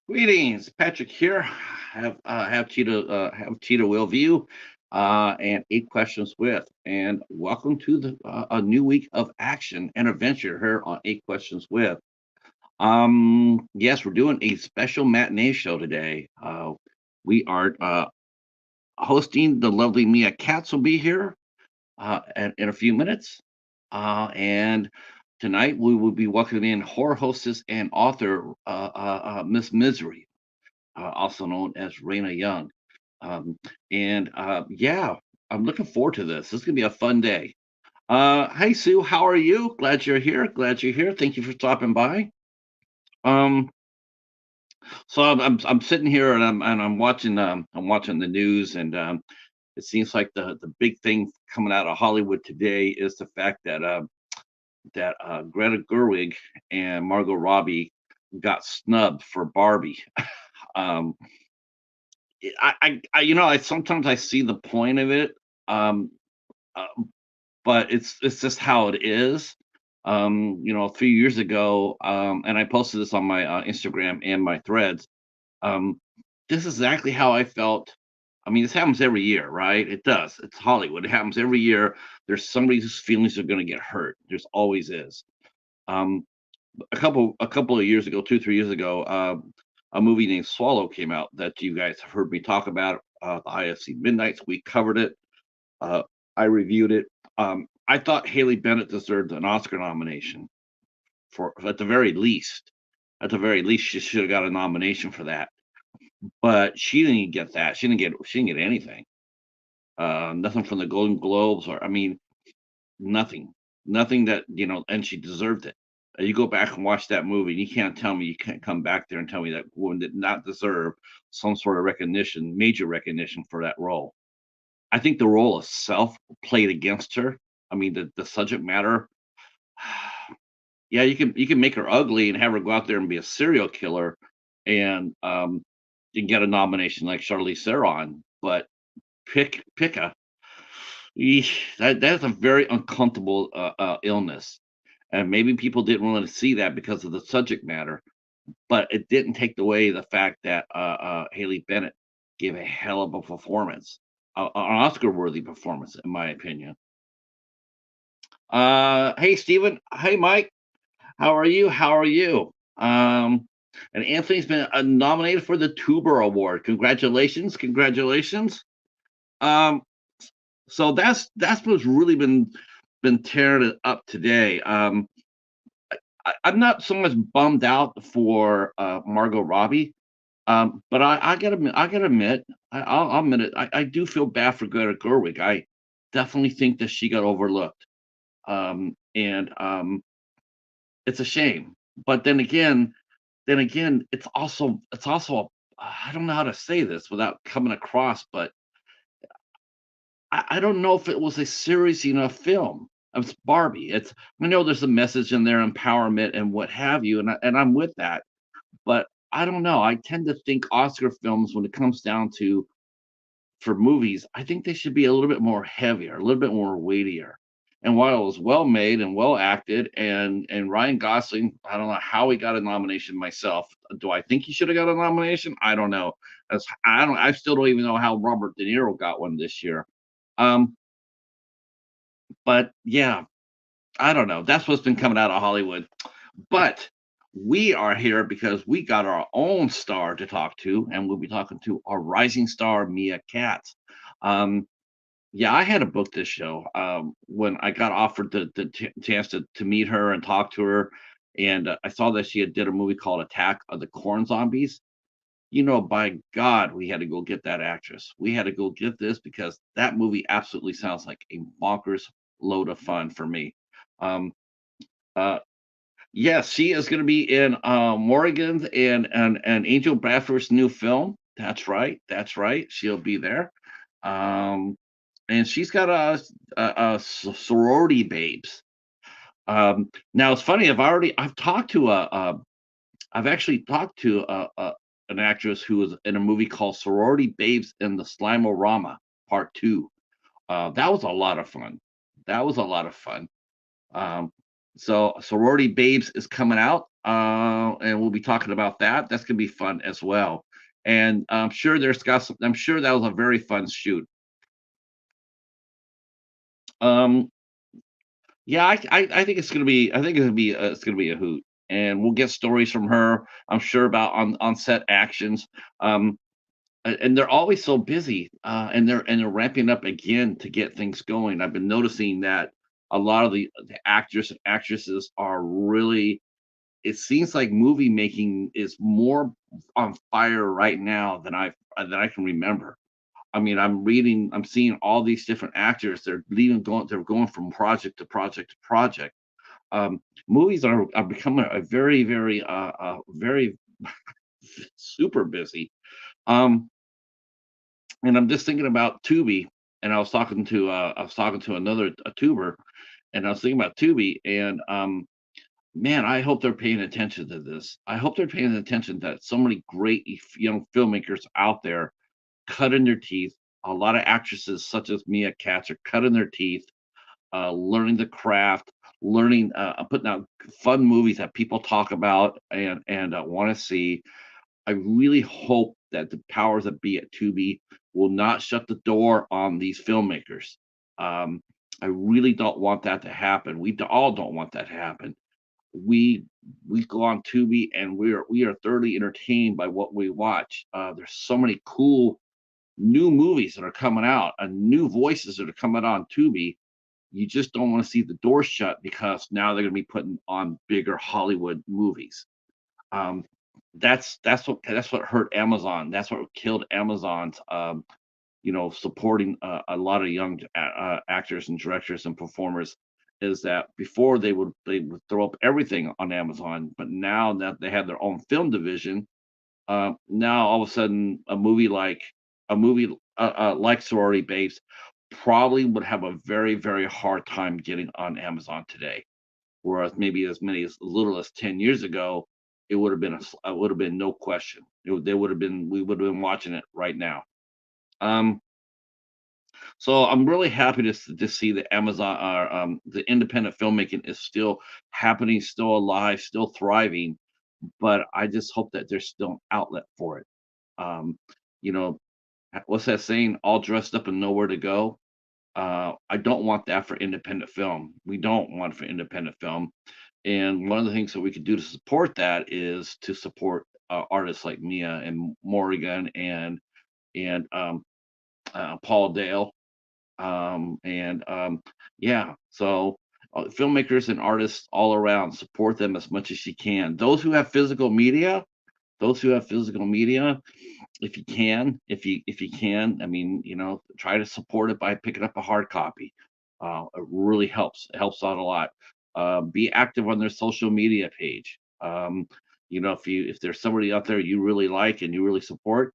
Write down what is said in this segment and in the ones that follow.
Greetings, Patrick here. Have Cheetah will view, and 8 questions with, and welcome to a new week of action and adventure here on 8 questions with. Yes, we're doing a special matinee show today. We are hosting the lovely Mia Katz will be here in a few minutes, and tonight we will be welcoming in horror hostess and author Miss Misery, also known as Raina Young. Um, and yeah, I'm looking forward to this. This is gonna be a fun day. Hey Sue, how are you? Glad you're here. Glad you're here. Thank you for stopping by. Um, so I'm sitting here and I'm watching the news, and it seems like the big thing coming out of Hollywood today is the fact that Greta Gerwig and Margot Robbie got snubbed for Barbie. um, I sometimes I see the point of it, um, uh, but it's just how it is. A few years ago, and I posted this on my Instagram and my threads. Um, this is exactly how I felt. I mean, this happens every year, right? It does. It's Hollywood. It happens every year. There's somebody whose feelings are going to get hurt. There's always is. Um, a couple of years ago, 2 3 years ago, a movie named Swallow came out that you guys have heard me talk about. The IFC Midnights. We covered it. Uh, I reviewed it. I thought Haley Bennett deserved an Oscar nomination for, at the very least. At the very least, she should have got a nomination for that. But she didn't get that. She didn't get anything. Nothing from the Golden Globes, or I mean, nothing. Nothing that, and she deserved it. You go back and watch that movie, and you can't tell me, you can't come back there and tell me that woman did not deserve some sort of recognition, major recognition for that role. I think the role itself played against her. I mean, the subject matter. Yeah, you can make her ugly and have her go out there and be a serial killer, and you can get a nomination like Charlize Theron. But pick a that's a very uncomfortable illness, and maybe people didn't want to see that because of the subject matter. But it didn't take away the fact that Haley Bennett gave a hell of a performance, an Oscar-worthy performance, in my opinion. Hey, Steven. Hey, Mike. How are you? How are you? Um, and Anthony's been nominated for the Tuber Award. Congratulations! Congratulations! Um, so that's what's really been tearing it up today. I'm not so much bummed out for Margot Robbie. But I gotta admit, I'll admit it. I do feel bad for Greta Gerwig. I definitely think that she got overlooked, and it's a shame. But then again, it's also I don't know how to say this without coming across, but I don't know if it was a serious enough film. It's Barbie. I know there's a message in there, empowerment and what have you, and I'm with that. But I don't know. I tend to think Oscar films, when it comes down to for movies, I think they should be a little bit more heavier, a little bit more weightier. And while it was well made and well acted, and Ryan Gosling, I don't know how he got a nomination myself. Do I think he should have got a nomination? I don't know. I still don't even know how Robert De Niro got one this year. Um, but yeah, I don't know. That's what's been coming out of Hollywood. But we are here because we got our own star to talk to, and we'll be talking to our rising star, Mia Katz. Um, yeah, I had to book this show when I got offered the chance to meet her and talk to her, and I saw that she had did a movie called Attack of the Corn Zombies. By God, we had to go get that actress. We had to go get this because that movie absolutely sounds like a bonkers load of fun for me. Um, uh, yes, she is going to be in Morgan's and Angel Bradford's new film. That's right. That's right. She'll be there. Um, and she's got a sorority babes. Now it's funny. I've talked to I've actually talked to an actress who was in a movie called Sorority Babes in the Slimorama Part Two. That was a lot of fun. That was a lot of fun. Um, so Sorority Babes is coming out. and we'll be talking about that. That's gonna be fun as well. And I'm sure there's got some. I'm sure that was a very fun shoot. Um, yeah, I think it's gonna be. I think it's gonna be a hoot, and we'll get stories from her. I'm sure about on set actions. Um, and they're always so busy, and they're ramping up again to get things going. I've been noticing that a lot of the actors and actresses are really. It seems like movie making is more on fire right now than I can remember. I mean, I'm seeing all these different actors. They're going from project to project to project. Movies are becoming a very super busy. Um, and I'm just thinking about Tubi, and I was talking to another a tuber, and I was thinking about Tubi, and man, I hope they're paying attention to this. I hope they're paying attention that so many great young filmmakers out there cutting their teeth. A lot of actresses such as Mia Katz are cutting their teeth, learning the craft, learning, putting out fun movies that people talk about and want to see. I really hope that the powers that be at Tubi will not shut the door on these filmmakers. Um, I really don't want that to happen. All don't want that to happen. We we go on Tubi and we are thoroughly entertained by what we watch. There's so many cool new movies that are coming out and new voices that are coming on Tubi. You just don't want to see the door shut because now they're going to be putting on bigger Hollywood movies. Um, that's what hurt Amazon. That's what killed Amazon's supporting a lot of young actors and directors and performers. Is that before they would throw up everything on Amazon, but now that they have their own film division, now all of a sudden a movie like Sorority Babes probably would have a very hard time getting on Amazon today. Whereas maybe as many as little as 10 years ago, it would have been no question. They would have been we would have been watching it right now. Um, so I'm really happy to see that the independent filmmaking is still happening, still alive, still thriving. But I just hope that there's still an outlet for it. Um, you know, what's that saying? All dressed up and nowhere to go. I don't want that for independent film. We don't want it for independent film. And one of the things that we could do to support that is to support artists like Mia and Morrigan and Paul Dale. And Yeah, so filmmakers and artists all around support them as much as you can. Those who have physical media, if you can, I mean, try to support it by picking up a hard copy. It really helps. It helps out a lot. Be active on their social media page. If there's somebody out there you really like and you really support,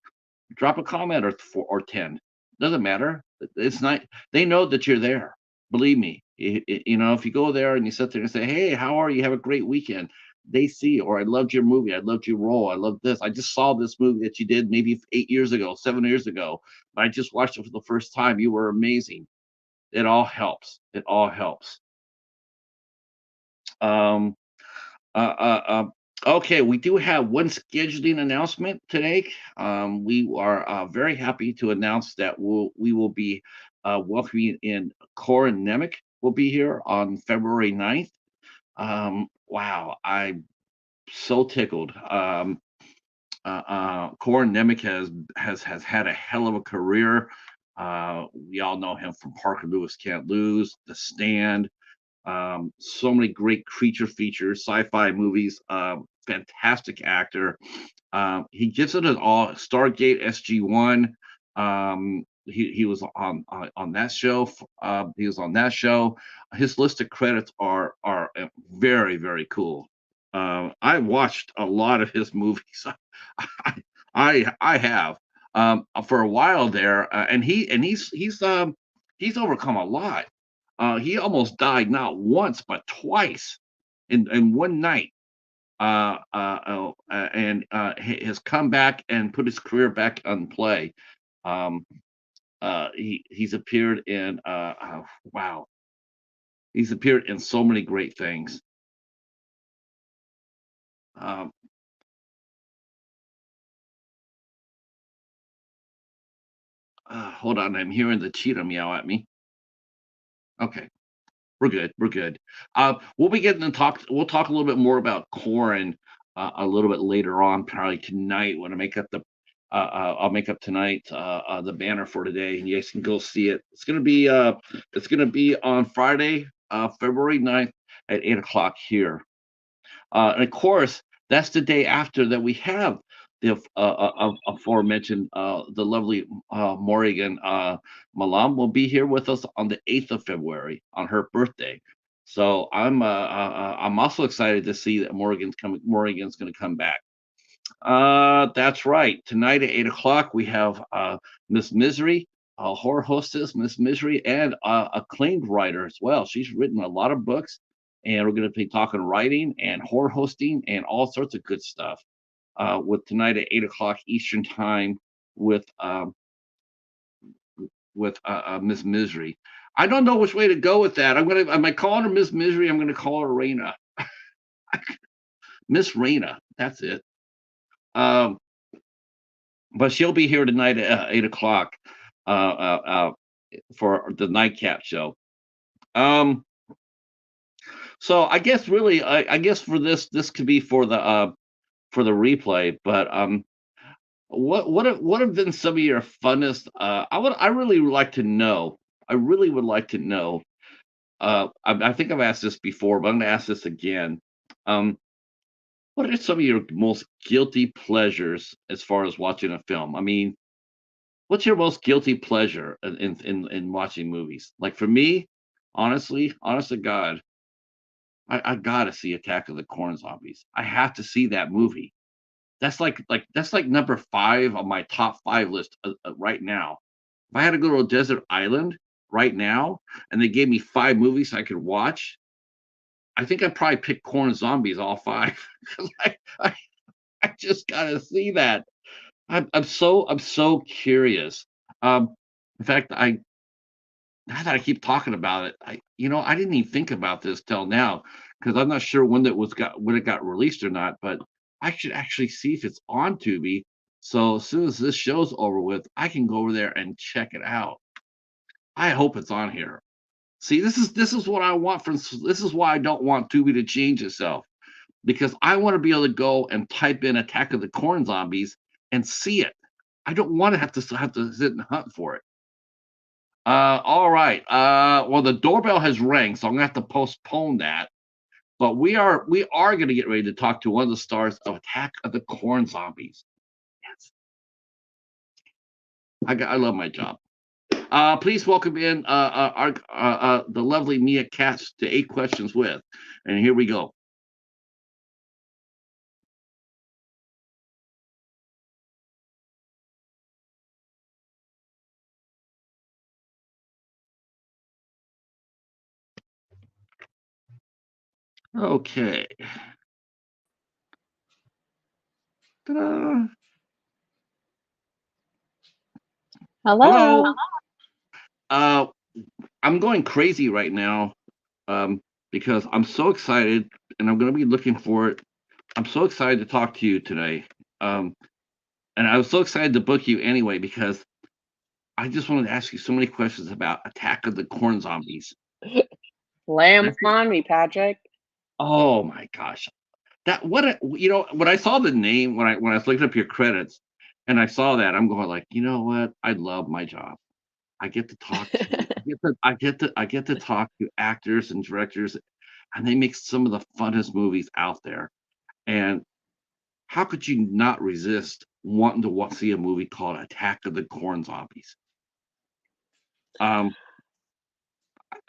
drop a comment or 10. Doesn't matter. It's not. They know that you're there. Believe me. If you go there and you sit there and say, "Hey, how are you? Have a great weekend." They see, or I loved your movie. I loved your role. I love this. I just saw this movie that you did maybe 8 years ago, 7 years ago. I just watched it for the first time. You were amazing. It all helps. It all helps. Um, okay, we do have one scheduling announcement today. We are very happy to announce that we will be welcoming in Corin Nemec will be here on February 9th. Wow, I'm so tickled. Corin Nemec has had a hell of a career. We all know him from Parker Lewis Can't Lose, The Stand, so many great creature features, sci-fi movies. Fantastic actor. He gives it an all. Stargate SG-1. He was on that show. He was on that show. His list of credits are very cool. I watched a lot of his movies. I have for a while there, he's overcome a lot. He almost died not once but twice in one night. Has come back and put his career back on play. Um, he's appeared in wow, he's appeared in so many great things. Um, hold on, I'm hearing the cheetah meow at me. Okay. We're good. We're good. We'll be getting to talk. We'll talk a little bit more about Corrin a little bit later on, probably tonight when I make up the. I'll make up tonight the banner for today, and you guys can go see it. It's gonna be on Friday, February 9th at 8 o'clock here. And of course, that's the day after that we have the aforementioned the lovely Morrigan Malam will be here with us on the 8th of February on her birthday. So I'm also excited to see that Morrigan's going to come back. That's right. Tonight at 8 o'clock we have Miss Misery, horror hostess Miss Misery, and acclaimed writer as well. She's written a lot of books, and we're going to be talking writing and horror hosting and all sorts of good stuff. With tonight at 8 o'clock Eastern time with Miss Misery. I don't know which way to go with that. Am I calling her Miss Misery? I'm gonna call her Raina. Miss Raina. That's it. Um, but she'll be here tonight at 8 o'clock for the nightcap show. Um, so I guess really, I guess for this could be for the replay. But what have been some of your funnest? I really would like to know. I really would like to know. I think I've asked this before, but I'm going to ask this again. Um, what are some of your most guilty pleasures as far as watching a film? I mean, what's your most guilty pleasure in watching movies? Like for me, honest to God, I gotta see Attack of the Corn Zombies. I have to see that movie. That's like number 5 on my top 5 list right now. If I had to go to a desert island right now and they gave me 5 movies I could watch, I think I'd probably pick Corn Zombies all 5 because I just gotta see that. I'm so curious. Um, in fact, now that I keep talking about it, I didn't even think about this till now because I'm not sure when it got released or not, but I should actually see if it's on Tubi. So as soon as this show's over with, I can go over there and check it out. I hope it's on here. See, this is what I want from this is why I don't want Tubi to change itself because I want to be able to go and type in Attack of the Corn Zombies and see it. I don't want to have to sit and hunt for it. All right. Well, the doorbell has rang, so I'm gonna have to postpone that. But we are gonna get ready to talk to one of the stars of Attack of the Corn Zombies. Yes, I love my job. Please welcome in our the lovely Mia Katz to 8 questions with, and here we go. Okay. Ta-da. Hello. Hello. Uh, I'm going crazy right now because I'm so excited and I'm going to be looking for it. I'm so excited to talk to you today. Um, and I was so excited to book you anyway because I just wanted to ask you so many questions about Attack of the Corn Zombies. Lay 'em on me, Patrick. Oh my gosh. When I saw the name when I was looking up your credits and I saw that, I'm going like, you know what? I love my job. I get to talk to I get to talk to actors and directors and they make some of the funnest movies out there. And how could you not resist wanting to see a movie called Attack of the Corn Zombies? Um,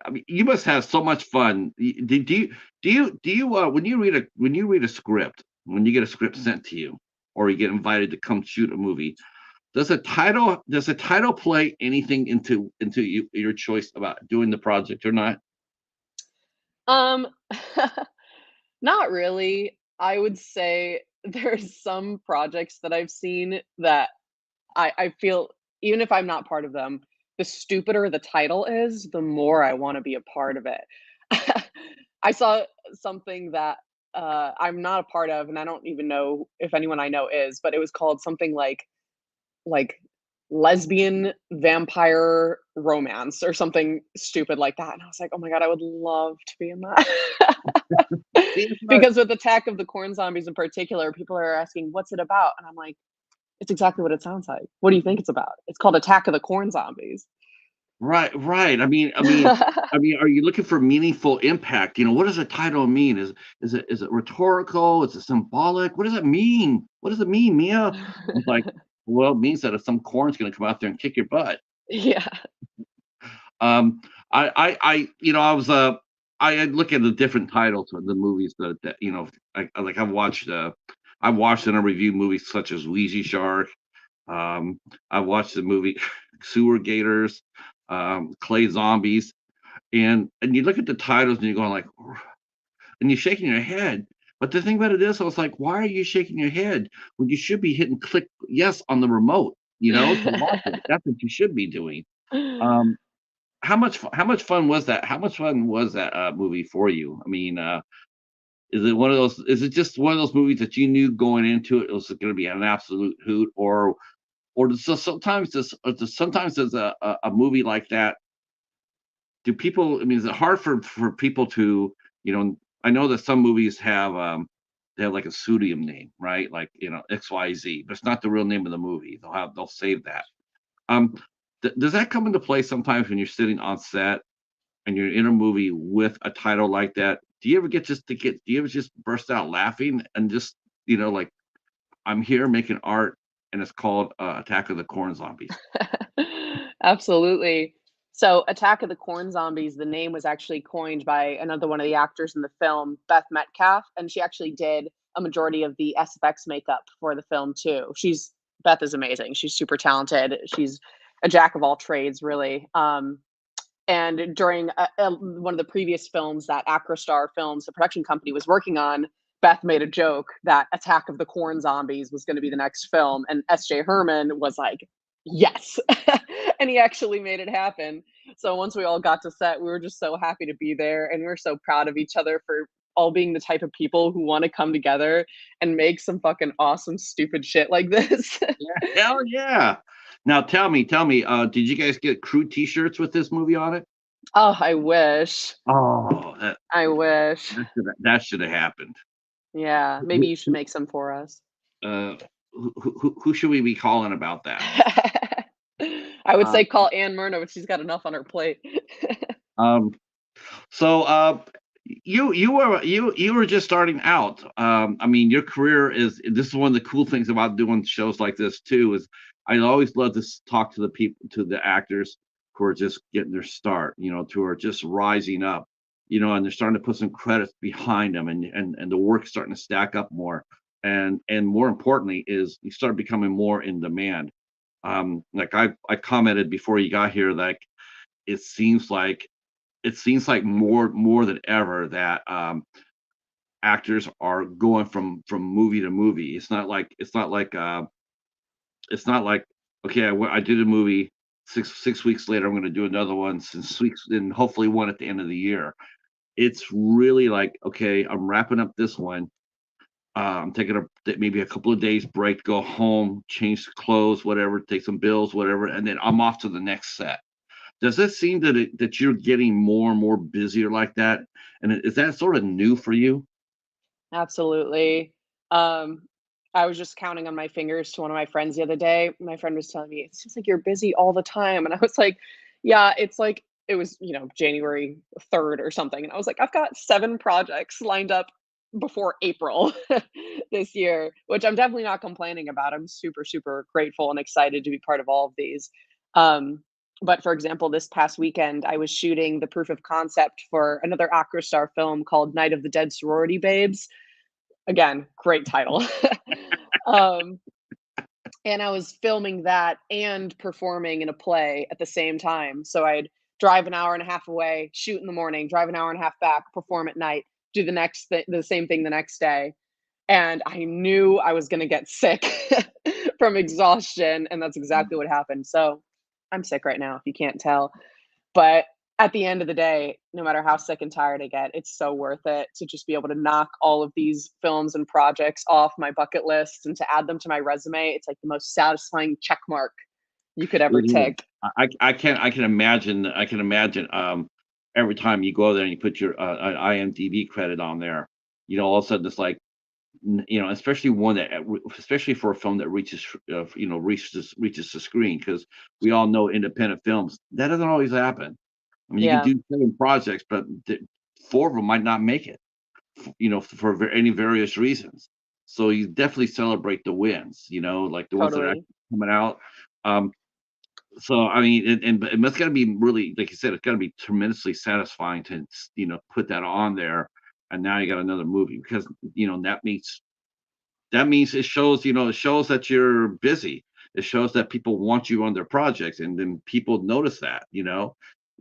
I mean, you must have so much fun. When you read a script, when you get a script sent to you, or you get invited to come shoot a movie, does a title play anything into your choice about doing the project or not? Um, not really. I would say there's some projects that I've seen that I feel even if I'm not part of them, the stupider the title is, the more I wanna be a part of it. I saw something that I'm not a part of, and I don't even know if anyone I know is, but it was called something like lesbian vampire romance or something stupid like that, and I was like, "Oh my god, I would love to be in that." See, it's not Because with Attack of the Corn Zombies in particular, people are asking, "What's it about?" And I'm like, "It's exactly what it sounds like. What do you think it's about? It's called Attack of the Corn Zombies." right, right. I mean, are you looking for meaningful impact? What does a title mean? Is it rhetorical? Is it symbolic? What does it mean? What does it mean, Mia? I'm like, well, it means that if some corn's gonna come out there and kick your butt. Yeah. Um, I was I look at the different titles of the movies that like I watched and I review movies such as Ouija Shark. I watched the movie Sewer Gators, Clay Zombies, and you look at the titles and you're going like, and you're shaking your head. But the thing about it is, I was like, why are you shaking your head when you should be hitting click yes on the remote, to watch it? That's what you should be doing. Um, how much fun was that? How much fun was that movie for you? I mean, is it just one of those movies that you knew going into it was going to be an absolute hoot, sometimes does a movie like that, do people, I mean, is it hard for people to, I know that some movies have they have like a pseudonym name, right? Like, XYZ, but it's not the real name of the movie. They'll save that. Um, does that come into play sometimes when you're sitting on set and you're in a movie with a title like that? Do you ever just burst out laughing and just, like, I'm here making art and it's called Attack of the Corn Zombies? Absolutely. So, Attack of the Corn Zombies, the name was actually coined by another one of the actors in the film, Beth Metcalf, and she actually did a majority of the SFX makeup for the film too. Beth is amazing. She's super talented. She's a jack of all trades, really. And during one of the previous films that Acrostar Films, the production company, was working on, Beth made a joke that Attack of the Corn Zombies was going to be the next film, and S.J. Herman was like, "Yes," and he actually made it happen. So once we all got to set, we were just so happy to be there, and we are so proud of each other for all being the type of people who want to come together and make some fucking awesome, stupid shit like this. Yeah, hell yeah. Now tell me, did you guys get crew T-shirts with this movie on it? Oh, I wish. Oh, I wish. that should have happened. Yeah, maybe Who you should make some for us. uh, who should we be calling about that? I would Uh, say call Ann Myrna, but she's got enough on her plate. um, so, you were just starting out. I mean, your career is this is one of the cool things about doing shows like this too, is I always love to talk to the people, to the actors who are just getting their start, who are just rising up, and they're starting to put some credits behind them, and the work's starting to stack up more. And more importantly is you start becoming more in demand. Like I commented before you got here, like it seems like more than ever that actors are going from movie to movie. It's not like okay, I did a movie, six weeks later I'm going to do another one, 6 weeks, and hopefully one at the end of the year. It's really like, okay, I'm wrapping up this one. Taking maybe a couple of days break, go home, change clothes, whatever, take some bills, whatever, and then I'm off to the next set. Does it seem that you're getting more and more busier like that? And is that sort of new for you? Absolutely. Um, I was just counting on my fingers to one of my friends the other day. My friend was telling me, "It seems like you're busy all the time." And I was like, "Yeah, it's like it was, January 3rd or something." And I was like, "I've got 7 projects lined up before April this year," which I'm definitely not complaining about. I'm super, super grateful and excited to be part of all of these. Um, but for example, this past weekend, I was shooting the proof of concept for another Acrostar film called Night of the Dead Sorority Babes. Again, great title. Um, and I was filming that and performing in a play at the same time. So I'd drive an hour and a half away, shoot in the morning, drive an hour and a half back, perform at night, do the same thing the next day. And I knew I was gonna get sick from exhaustion, and that's exactly what happened. So I'm sick right now, if you can't tell. But at the end of the day, no matter how sick and tired I get, it's so worth it to just be able to knock all of these films and projects off my bucket list and to add them to my resume. It's like the most satisfying check mark you could ever It is. tick. I can imagine, every time you go there and you put your, IMDb credit on there, all of a sudden it's like, especially one that, especially for a film that reaches the screen, because we all know independent films, that doesn't always happen. I mean, you can Yeah, do 7 projects, but 4 of them might not make it, for any various reasons. So you definitely celebrate the wins, like the ones that are totally. actually coming out. Um, so I mean, and that's gotta be really, like you said, it's gotta be tremendously satisfying to put that on there, and now you got another movie, because that means it shows that you're busy. It shows that people want you on their projects, and then people notice that.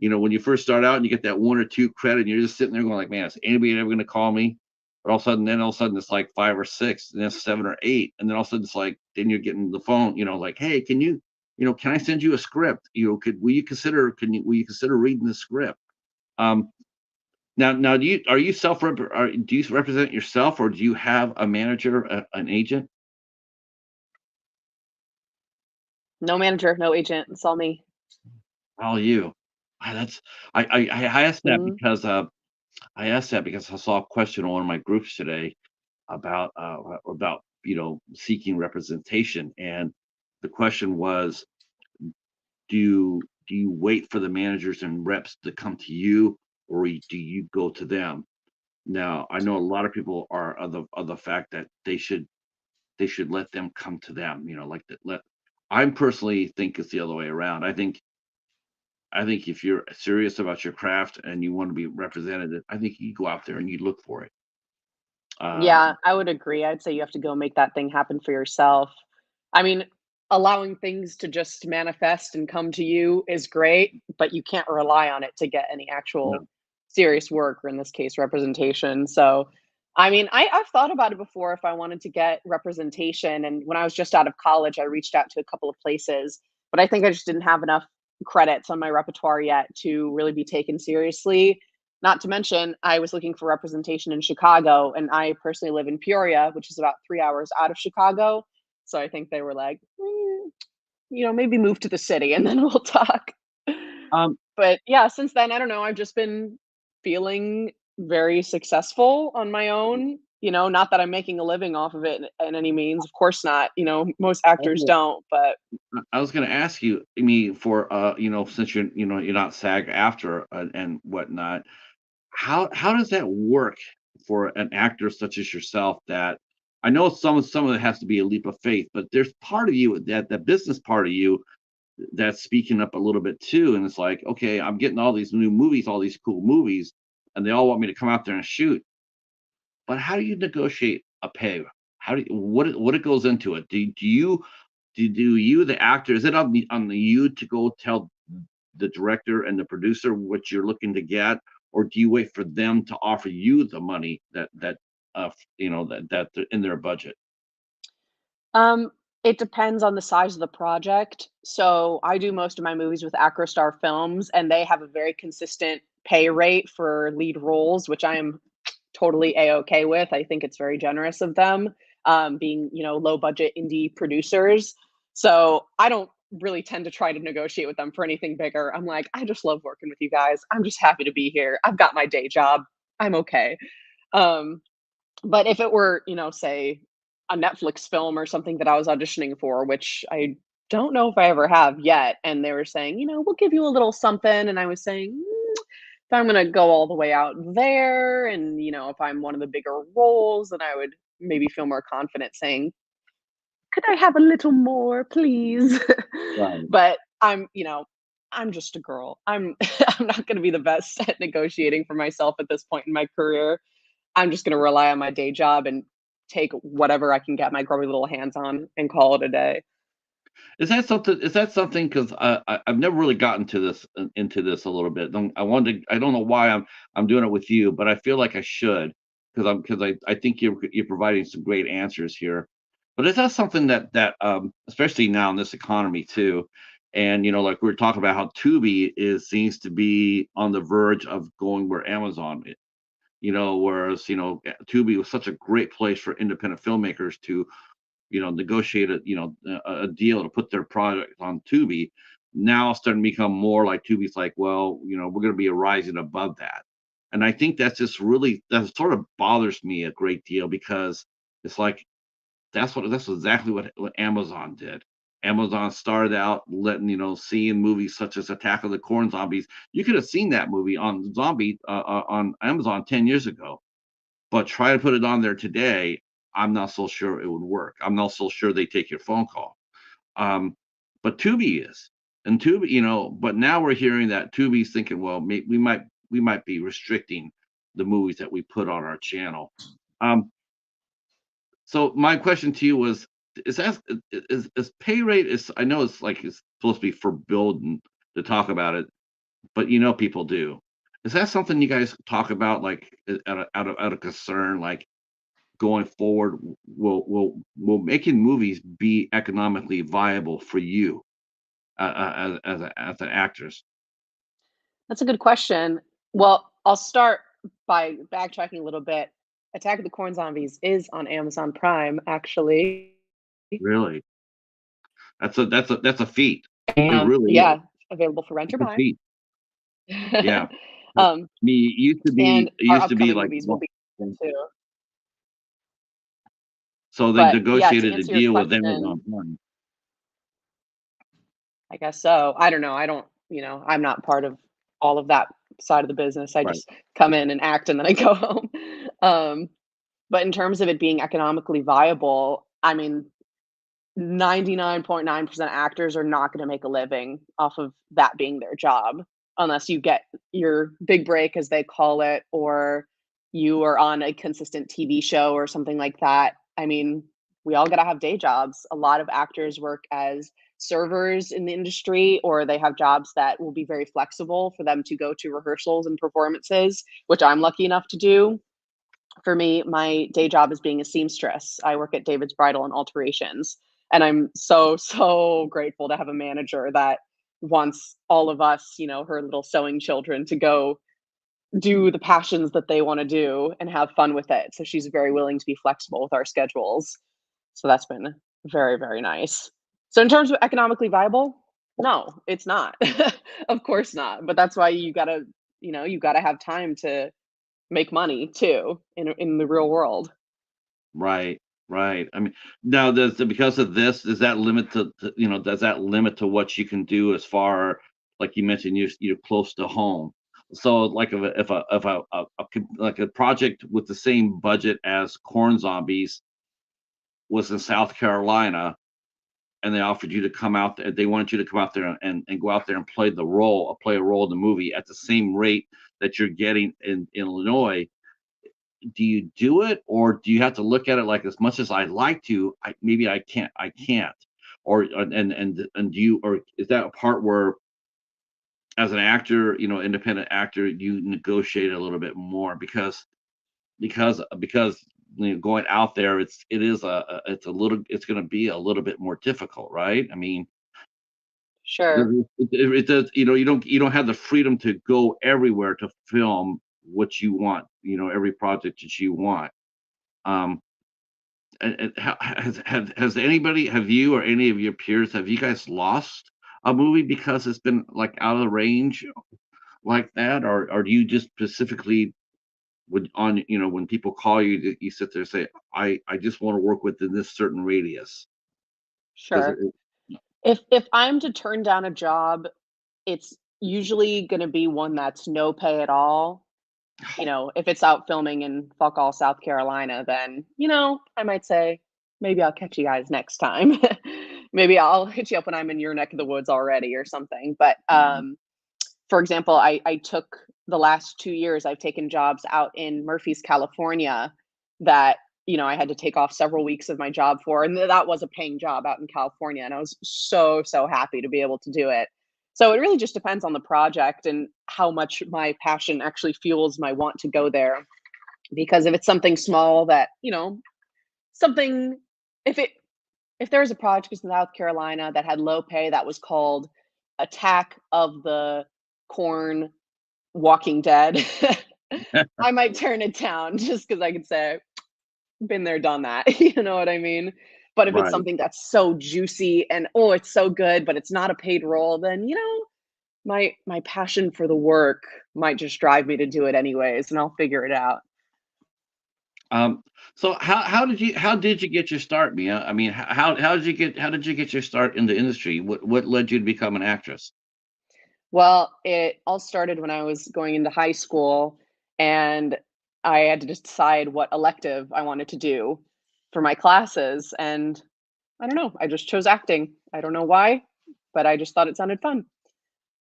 When you first start out and you get that 1 or 2 credit, and you're just sitting there going like, "Man, is anybody ever gonna call me?" But all of a sudden it's like 5 or 6, and then 7 or 8, and then all of a sudden it's like, then you're getting the phone, like, "Hey, can I send you a script? Will you consider reading the script?" Um, now, do you represent yourself, or do you have a manager, an agent? No manager, no agent, it's all me. Oh, you. Ah, that's I asked that Mhm. because, I saw a question on one of my groups today about, seeking representation, and the question was, do you wait for the managers and reps to come to you, or do you go to them? Now, I know a lot of people are of the fact that they should let them come to them, like that let I personally think it's the other way around. I think if you're serious about your craft and you want to be represented, I think you go out there and you look for it. Yeah, Um, I would agree. I'd say you have to go make that thing happen for yourself. I mean, allowing things to just manifest and come to you is great, but you can't rely on it to get any yeah. actual serious work, or in this case, representation. So, I mean, I've thought about it before if I wanted to get representation. And when I was just out of college, I reached out to a couple of places, but I think I just didn't have enough credits on my repertoire yet to really be taken seriously. Not to mention, I was looking for representation in Chicago, and I personally live in Peoria, which is about 3 hours out of Chicago. So I think they were like, maybe move to the city and then we'll talk. Um, But yeah, since then, I don't know, I've just been feeling very successful on my own. Not that I'm making a living off of it in any means. Of course not. Most actors don't, but I was gonna ask you, I mean, since you're not SAG after, and whatnot, how does that work for an actor such as yourself? That I know some of it has to be a leap of faith, but there's part of you, that the business part of you, that's speaking up a little bit too, and it's like, okay, I'm getting all these new movies, all these cool movies, and they all want me to come out there and shoot. But how do you negotiate a pay? How do you, what it goes into it? Do you, the actor, is it on the you to go tell the director and the producer what you're looking to get, or do you wait for them to offer you the money that in their budget? um, it depends on the size of the project. So I do most of my movies with Acrostar Films, and they have a very consistent pay rate for lead roles, which I am totally a-okay with. I think it's very generous of them, being, low budget indie producers. So I don't really tend to try to negotiate with them for anything bigger. I'm like, I just love working with you guys. I'm just happy to be here. I've got my day job. I'm okay. Um, but if it were, say a Netflix film or something that I was auditioning for, which I don't know if I ever have yet, and they were saying, we'll give you a little something, and I was saying, if I'm gonna go all the way out there, and if I'm one of the bigger roles, then I would maybe feel more confident saying, "Could I have a little more, please?" Right. But I'm just a girl. I'm I'm not gonna be the best at negotiating for myself at this point in my career. I'm just gonna rely on my day job and take whatever I can get my grubby little hands on and call it a day. Is that something? Because I've never really gotten to this into this a little bit. I don't know why I'm doing it with you, but I feel like I should, because I think you're providing some great answers here. But is that something that especially now in this economy too? And like we were talking about how Tubi is seems to be on the verge of going where Amazon is. Whereas Tubi was such a great place for independent filmmakers to negotiate a deal to put their product on Tubi. Now it's starting to become more like Tubi's like, well, we're going to be rising above that. And I think that's just really that sort of bothers me a great deal because it's like that's exactly what Amazon did. Amazon started out letting seeing movies such as Attack of the Corn Zombies. You could have seen that movie on Amazon 10 years ago, but try to put it on there today. I'm not so sure it would work. I'm not so sure they take your phone call. Um, but Tubi is, and Tubi, but now we're hearing that Tubi's thinking, well, we might be restricting the movies that we put on our channel. Um, so my question to you was, is that is pay rate is I know it's like it's supposed to be forbidden to talk about it, but people do. Is that something you guys talk about like out of concern, like going forward, will making movies be economically viable for you as an actress? That's a good question. Well, I'll start by backtracking a little bit. Attack of the Corn Zombies is on Amazon Prime, actually. Really, that's a feat. It really is. Yeah, available for rent or It's a buy. feat. Yeah. But um, me and it our used to be upcoming like movies will be too. so they But yeah, to negotiated a answer your deal with question, Amazon Prime. I guess so. I don't know. I don't, I'm not part of all of that side of the business. I Right. just come in and act and then I go home. Um, but in terms of it being economically viable, I mean, 99.9% actors are not going to make a living off of that being their job unless you get your big break, as they call it, or you are on a consistent TV show or something like that. I mean, we all got to have day jobs. A lot of actors work as servers in the industry, or they have jobs that will be very flexible for them to go to rehearsals and performances, which I'm lucky enough to do. For me, my day job is being a seamstress. I work at David's Bridal and Alterations, and I'm so, so grateful to have a manager that wants all of us, her little sewing children, to go do the passions that they want to do and have fun with it. So she's very willing to be flexible with our schedules. So that's been very, very nice. So in terms of economically viable, no, it's not. Of course not. But that's why you gotta have time to make money too in the real world. Right, right. I mean, now because of this, does that limit does that limit to what you can do as far like you mentioned, you're close to home. So like like a project with the same budget as Corn Zombies was in South Carolina and they offered you to come out there, they wanted you to come out there and go out there and play a role in the movie at the same rate that you're getting in Illinois. Do you do it, or do you have to look at it like as much as I'd like to, maybe I can't, or and do you, or is that a part where as an actor, independent actor, you negotiate a little bit more because going out there, it's going to be a little bit more difficult, right? I mean, Sure. it does, you don't have the freedom to go everywhere to film what you want, every project that you want. Um, and has anybody, have you or any of your peers, have you guys lost a movie because it's been like out of range like that, or do you just specifically would on when people call you, you sit there and say, I just want to work within this certain radius because Sure. If I'm to turn down a job, it's usually gonna be one that's no pay at all. If it's out filming in fuck all South Carolina, then, I might say, "Maybe I'll catch you guys next time." Maybe I'll hit you up when I'm in your neck of the woods already or something. But, for example, I took the last 2 years, I've taken jobs out in Murphy's, California that, I had to take off several weeks of my job for, and that was a paying job out in California, and I was so, so happy to be able to do it. So it really just depends on the project and how much my passion actually fuels my want to go there. Because if it's something small that, something if it if there was a project in South Carolina that had low pay that was called Attack of the Corn Walking Dead, I might turn it down just because I could say, "Been there, done that." You know what I mean? But if it's Right. something that's so juicy and, oh, it's so good, but it's not a paid role, then, my passion for the work might just drive me to do it anyways, and I'll figure it out. Um, so how did you get your start, Mia? I mean, how did you get your start in the industry? What led you to become an actress? Well, it all started when I was going into high school, and I had to decide what elective I wanted to do for my classes, and I don't know, I just chose acting. I don't know why, but I just thought it sounded fun.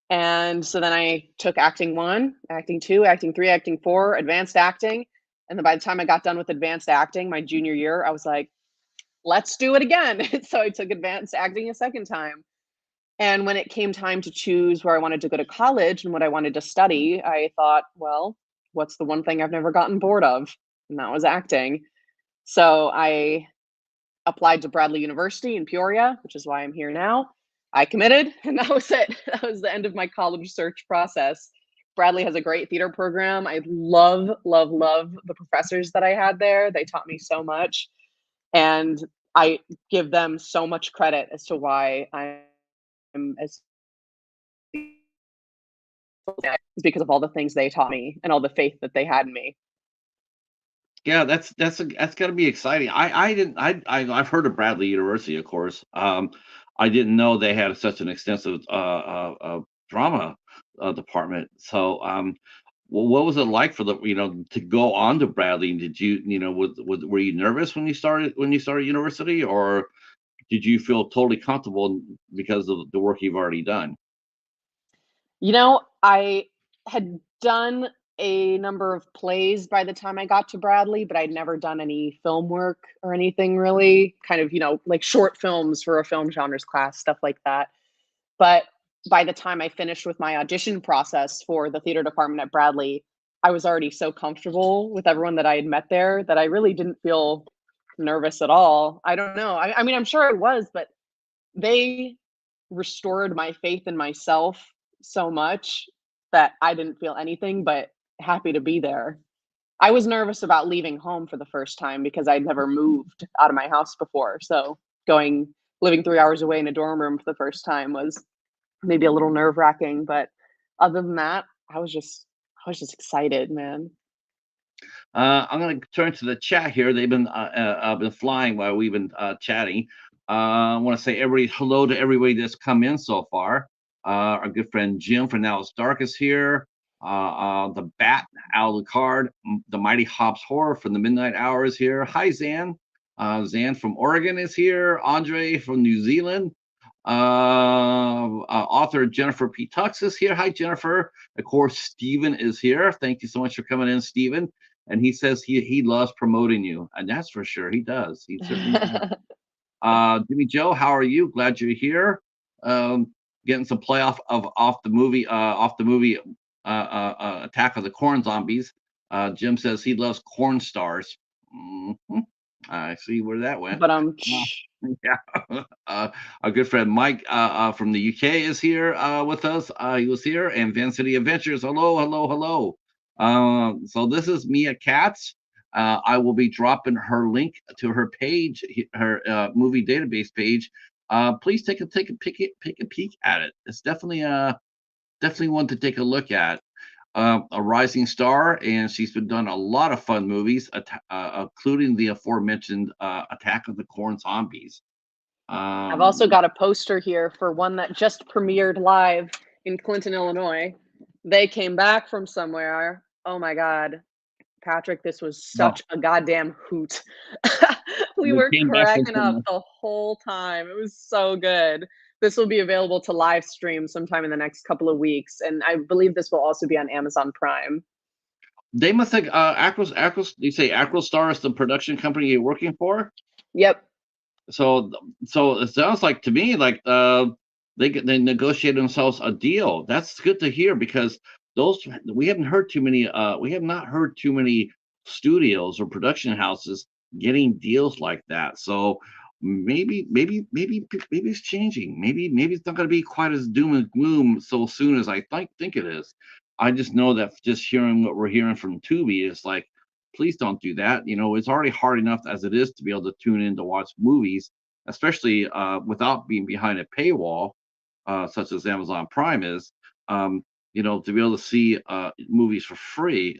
And so then I took acting 1, acting 2, acting 3, acting 4, advanced acting, and then by the time I got done with advanced acting my junior year, I was like, "Let's do it again." So I took advanced acting a second time. And when it came time to choose where I wanted to go to college and what I wanted to study, I thought, well, what's the one thing I've never gotten bored of? And that was acting. So I applied to Bradley University in Peoria, which is why I'm here now. I committed, and that was it. That was the end of my college search process. Bradley has a great theater program. I love, love, love the professors that I had there. They taught me so much. And I give them so much credit as to why I'm as is because of all the things they taught me and all the faith that they had in me. Yeah, that's gotta be exciting. I didn't I've heard of Bradley University, of course. I didn't know they had such an extensive drama department. So, what was it like for to go on to Bradley? Did were you nervous when you started university, or did you feel totally comfortable because of the work you've already done? I had done a number of plays by the time I got to Bradley, but I'd never done any film work or anything really, kind of, like short films for a film genres class, stuff like that. But by the time I finished with my audition process for the theater department at Bradley, I was already so comfortable with everyone that I had met there that I really didn't feel nervous at all. I don't know. I mean, I'm sure I was, but they restored my faith in myself so much that I didn't feel anything but happy to be there. I was nervous about leaving home for the first time because I'd never moved out of my house before. So living 3 hours away in a dorm room for the first time was maybe a little nerve wracking. But other than that, I was just excited, man. I'm going to turn to the chat here. They've been flying while we've been chatting. I want to say hello to everybody that's come in so far. Our good friend Jim from Now It's Dark is here. The Bat, Alucard, the Mighty Hops Horror from the Midnight Hour is here. Hi, Zan. Zan from Oregon is here. Andre from New Zealand. Author Jennifer P. Tux is here. Hi, Jennifer. Of course, Stephen is here. Thank you so much for coming in, Stephen. And he says he loves promoting you, and that's for sure. He does. He certainly does. Jimmy Joe, how are you? Glad you're here. Getting some play off the movie Attack of the Corn Zombies. Jim says he loves corn stars. Mhm. I see where that went. But Uh, yeah. Our good friend Mike from the UK is here with us. He was here, and Van City Adventures. Hello, hello, hello. So this is Mia Katz. I will be dropping her link to her page, her movie database page. Please take a peek at it. It's definitely one to take a look at. A rising star, and she's been done a lot of fun movies, including the aforementioned Attack of the Corn Zombies. I've also Um, got a poster here for one that just premiered live in Clinton, Illinois. They came back from somewhere. Oh my god, Patrick, this was no, such a goddamn hoot. We they were came back from cracking up some. the whole time. It was so good. This will be available to live stream sometime in the next couple of weeks, and I believe this will also be on Amazon Prime. They must think Acros. You say Acrostar is the production company you're working for. Yep. So so it sounds like to me like they negotiated themselves a deal. That's good to hear because those we have not heard too many studios or production houses getting deals like that. So maybe it's changing. Maybe it's not going to be quite as doom and gloom so soon as I think it is. I just know that just hearing what we're hearing from Tubi is like, please don't do that. It's already hard enough as it is to be able to tune in to watch movies, especially without being behind a paywall, such as Amazon Prime is. To be able to see movies for free,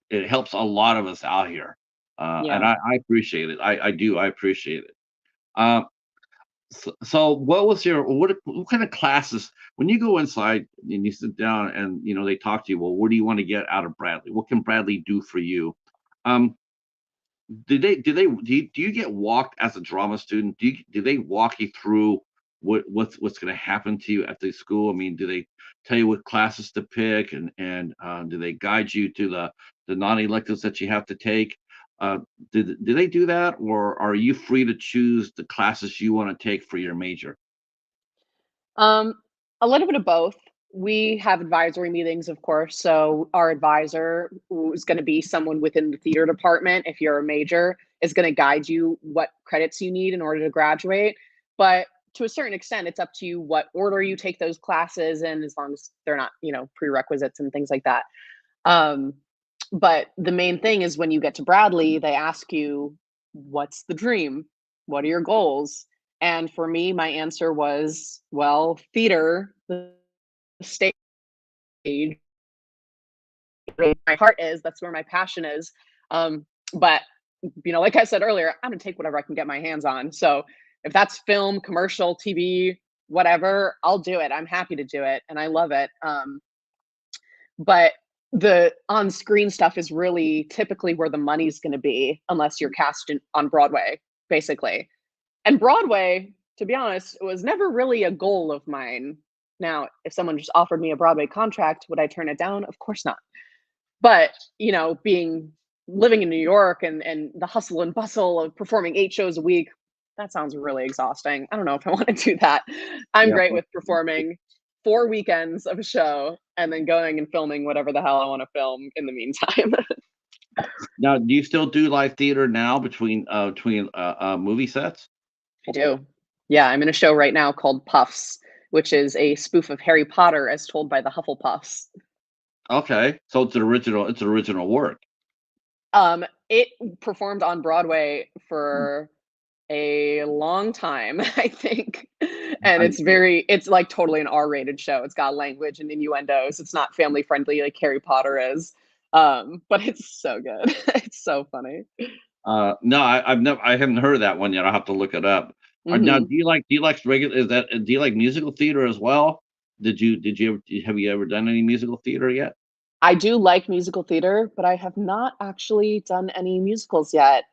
it helps a lot of us out here, and Yeah. I appreciate it. I do. I appreciate it. Uh, so what kind of classes when you go inside and you sit down and they talk to you? Well, what do you want to get out of Bradley? What can Bradley do for you? Um, do you get walked as a drama student? Do they walk you through what's going to happen to you at the school? I mean, do they tell you what classes to pick, and do they guide you to the non-electives that you have to take? Do they do that, or are you free to choose the classes you want to take for your major? Um, a little bit of both. We have advisory meetings, of course. So our advisor, who is going to be someone within the theater department, if you're a major, is going to guide you what credits you need in order to graduate. But to a certain extent, it's up to you what order you take those classes in, as long as they're not, prerequisites and things like that. Um, but the main thing is when you get to Bradley, they ask you, what's the dream? What are your goals? And for me, my answer was, well, theater, the stage, where my heart is, that's where my passion is. But like I said earlier, I'm gonna take whatever I can get my hands on. So if that's film, commercial, TV, whatever, I'll do it. I'm happy to do it, and I love it. But the on-screen stuff is really typically where the money's gonna be, unless you're cast on Broadway, basically. And Broadway, to be honest, was never really a goal of mine. Now, if someone just offered me a Broadway contract, would I turn it down? Of course not. But, being living in New York and the hustle and bustle of performing 8 shows a week, that sounds really exhausting. I don't know if I wanna do that. I'm Yeah. great with performing 4 weekends of a show and then going and filming whatever the hell I wanna film in the meantime. Now, do you still do live theater now between movie sets? I do. Yeah, I'm in a show right now called Puffs, which is a spoof of Harry Potter as told by the Hufflepuffs. Okay, so it's an original work. It performed on Broadway for a long time, I think. And I it's like totally an R-rated show. It's got language and innuendos. It's not family friendly like Harry Potter is. But it's so good. It's so funny. No, I haven't heard of that one yet. I'll have to look it up. Now, Mhm. do you like regular is that do you like musical theater as well? Have you ever done any musical theater yet? I do like musical theater, but I have not actually done any musicals yet.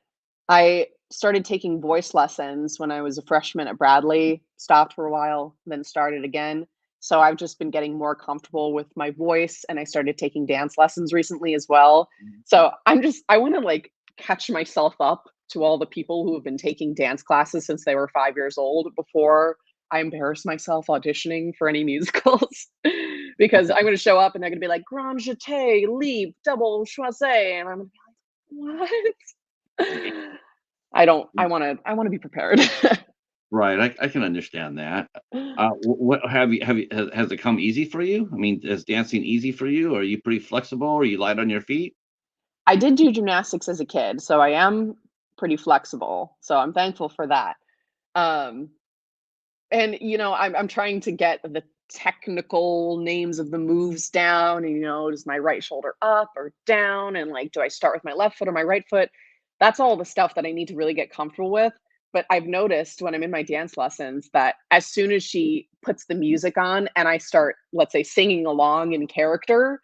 I started taking voice lessons when I was a freshman at Bradley, stopped for a while, then started again. So I've just been getting more comfortable with my voice, and I started taking dance lessons recently as well. So I want to like catch myself up to all the people who have been taking dance classes since they were 5 years old before I embarrass myself auditioning for any musicals. Because Okay. I'm going to show up and they're going to be like, grand jeté, leap, double choisé. And I'm going to be like, what? I wanna be prepared. Right, I can understand that. What has it come easy for you? I mean, is dancing easy for you? Are you pretty flexible? Are you light on your feet? I did do gymnastics as a kid, so I am pretty flexible, so I'm thankful for that. Um, and, I'm trying to get the technical names of the moves down and, is my right shoulder up or down, and, like, do I start with my left foot or my right foot? That's all the stuff that I need to really get comfortable with, but I've noticed when I'm in my dance lessons that as soon as she puts the music on and I start, let's say, singing along in character,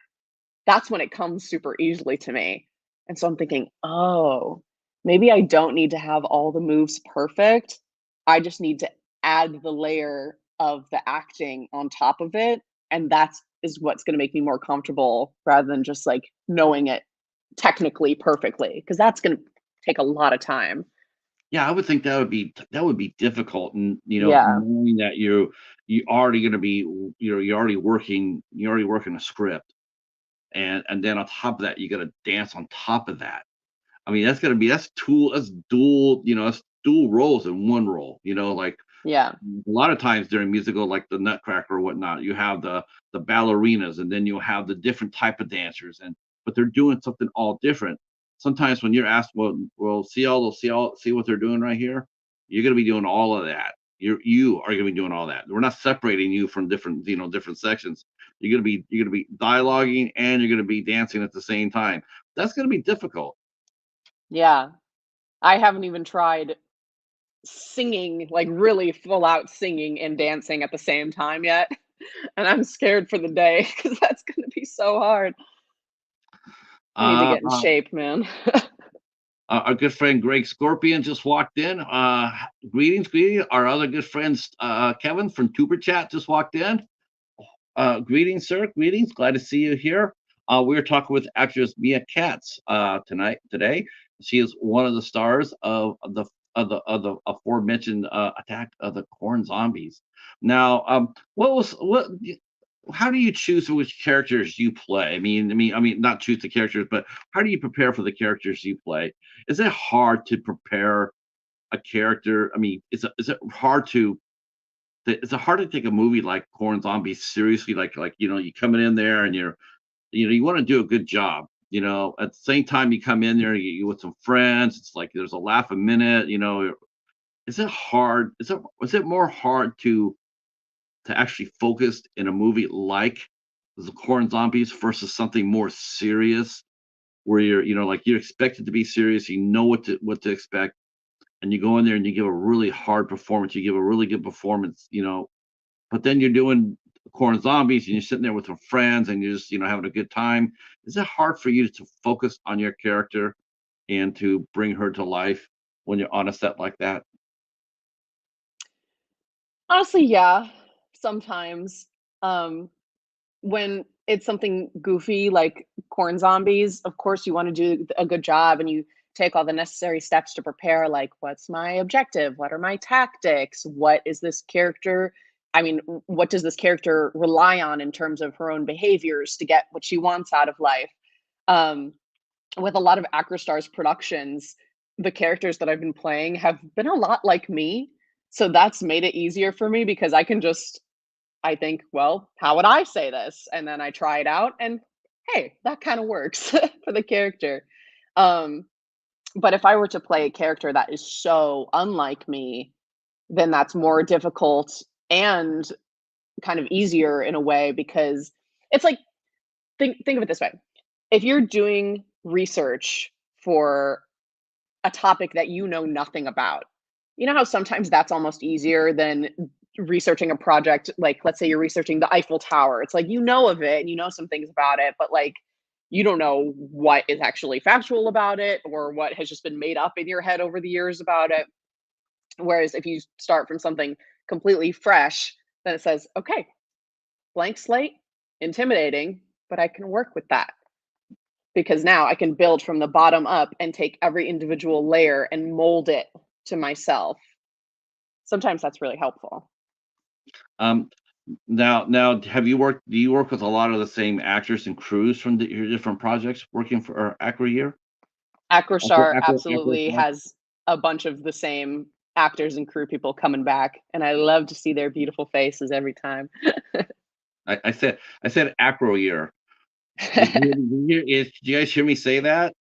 that's when it comes super easily to me. And so I'm thinking, "Oh, maybe I don't need to have all the moves perfect. I just need to add the layer of the acting on top of it, and that's is what's gonna make me more comfortable rather than just, like, knowing it technically perfectly, because that's gonna take a lot of time." Yeah, I would think that would be difficult, and Yeah. knowing that you already gonna be you're already working a script, and then on top of that, you gotta dance on top of that. I mean, that's dual, dual roles in one role. Like Yeah. a lot of times during musical, like the Nutcracker or whatnot, you have the ballerinas, and then you'll have the different type of dancers, and but they're doing something all different. Sometimes when you're asked, well, see what they're doing right here, you're going to be doing all of that. You are going to be doing all that. We're not separating you from different sections. You're going to be dialoguing, and you're going to be dancing at the same time. That's going to be difficult. Yeah. I haven't even tried singing, like really full out singing and dancing at the same time yet. And I'm scared for the day because that's gonna be so hard. I need to Uh, get in uh, shape, man. our good friend Greg Scorpion just walked in. Greetings. Our other good friends, Kevin from Tuber Chat just walked in. Greetings, sir. Greetings. Glad to see you here. We're talking with actress Mia Katz today. She is one of the stars of the aforementioned Attack of the Corn Zombies. Now, how do you choose which characters you play? I mean, not choose the characters, but how do you prepare for the characters you play? Is it hard to prepare a character? I mean, is it hard to it's hard to take a movie like Corn Zombies seriously. Like you coming in there and you want to do a good job. At the same time you come in there, you with some friends. It's like there's a laugh a minute. Is it hard? Is it more hard to actually focus in a movie like the Corn Zombies versus something more serious, where like you're expected to be serious. You know what to expect, and you go in there and you give a really hard performance. You give a really good performance. But then you're doing corn zombies and you're sitting there with your friends and you're just, having a good time. Is it hard for you to focus on your character and to bring her to life when you're on a set like that? Honestly, yeah, sometimes. Um, when it's something goofy like corn zombies, of course you wanna do a good job and you take all the necessary steps to prepare, like, what's my objective? What are my tactics? What is this character what does this character rely on in terms of her own behaviors to get what she wants out of life? Um, with a lot of Acrostars productions, the characters that I've been playing have been a lot like me, so that's made it easier for me because I think, "Well, how would I say this?" And then I try it out and, hey, that kinda works for the character. Um, but if I were to play a character that is so unlike me, then that's more difficult and kind of easier in a way because it's like think of it this way. If you're doing research for a topic that you know nothing about. You know how sometimes that's almost easier than researching a project, like, let's say you're researching the Eiffel Tower. It's like you know of it and you know some things about it, but, like, you don't know what is actually factual about it or what has just been made up in your head over the years about it. Whereas if you start from something completely fresh, then it says, "Okay, blank slate, intimidating, but I can work with that." Because now I can build from the bottom up and take every individual layer and mold it to myself. Sometimes that's really helpful. Um, now, have you worked? Do you work with a lot of the same actors and crews from your different projects working for Acro Year? Acrostar Acro absolutely Star? has a bunch of the same actors and crew people coming back, and I love to see their beautiful faces every time. I said Acro Year. Did you guys hear me say that?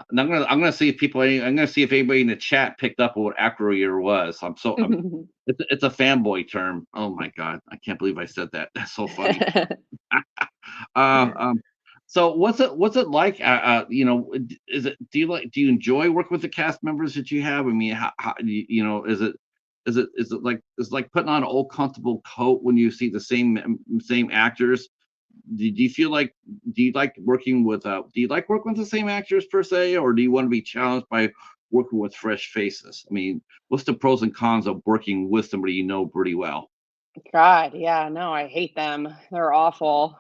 And I'm gonna see if I'm gonna see if anybody in the chat picked up on what acro year was. It's a fanboy term. Oh my god, I can't believe I said that. That's so funny. Uh, um, so what's it like? Is it do you enjoy working with the cast members that you have? I mean, how is it like putting on an old comfortable coat when you see the same actors? Do you feel like do you like working with the same actors per se, or do you want to be challenged by working with fresh faces? I mean, what's the pros and cons of working with somebody you know pretty well? God, yeah, no, I hate them. They're awful.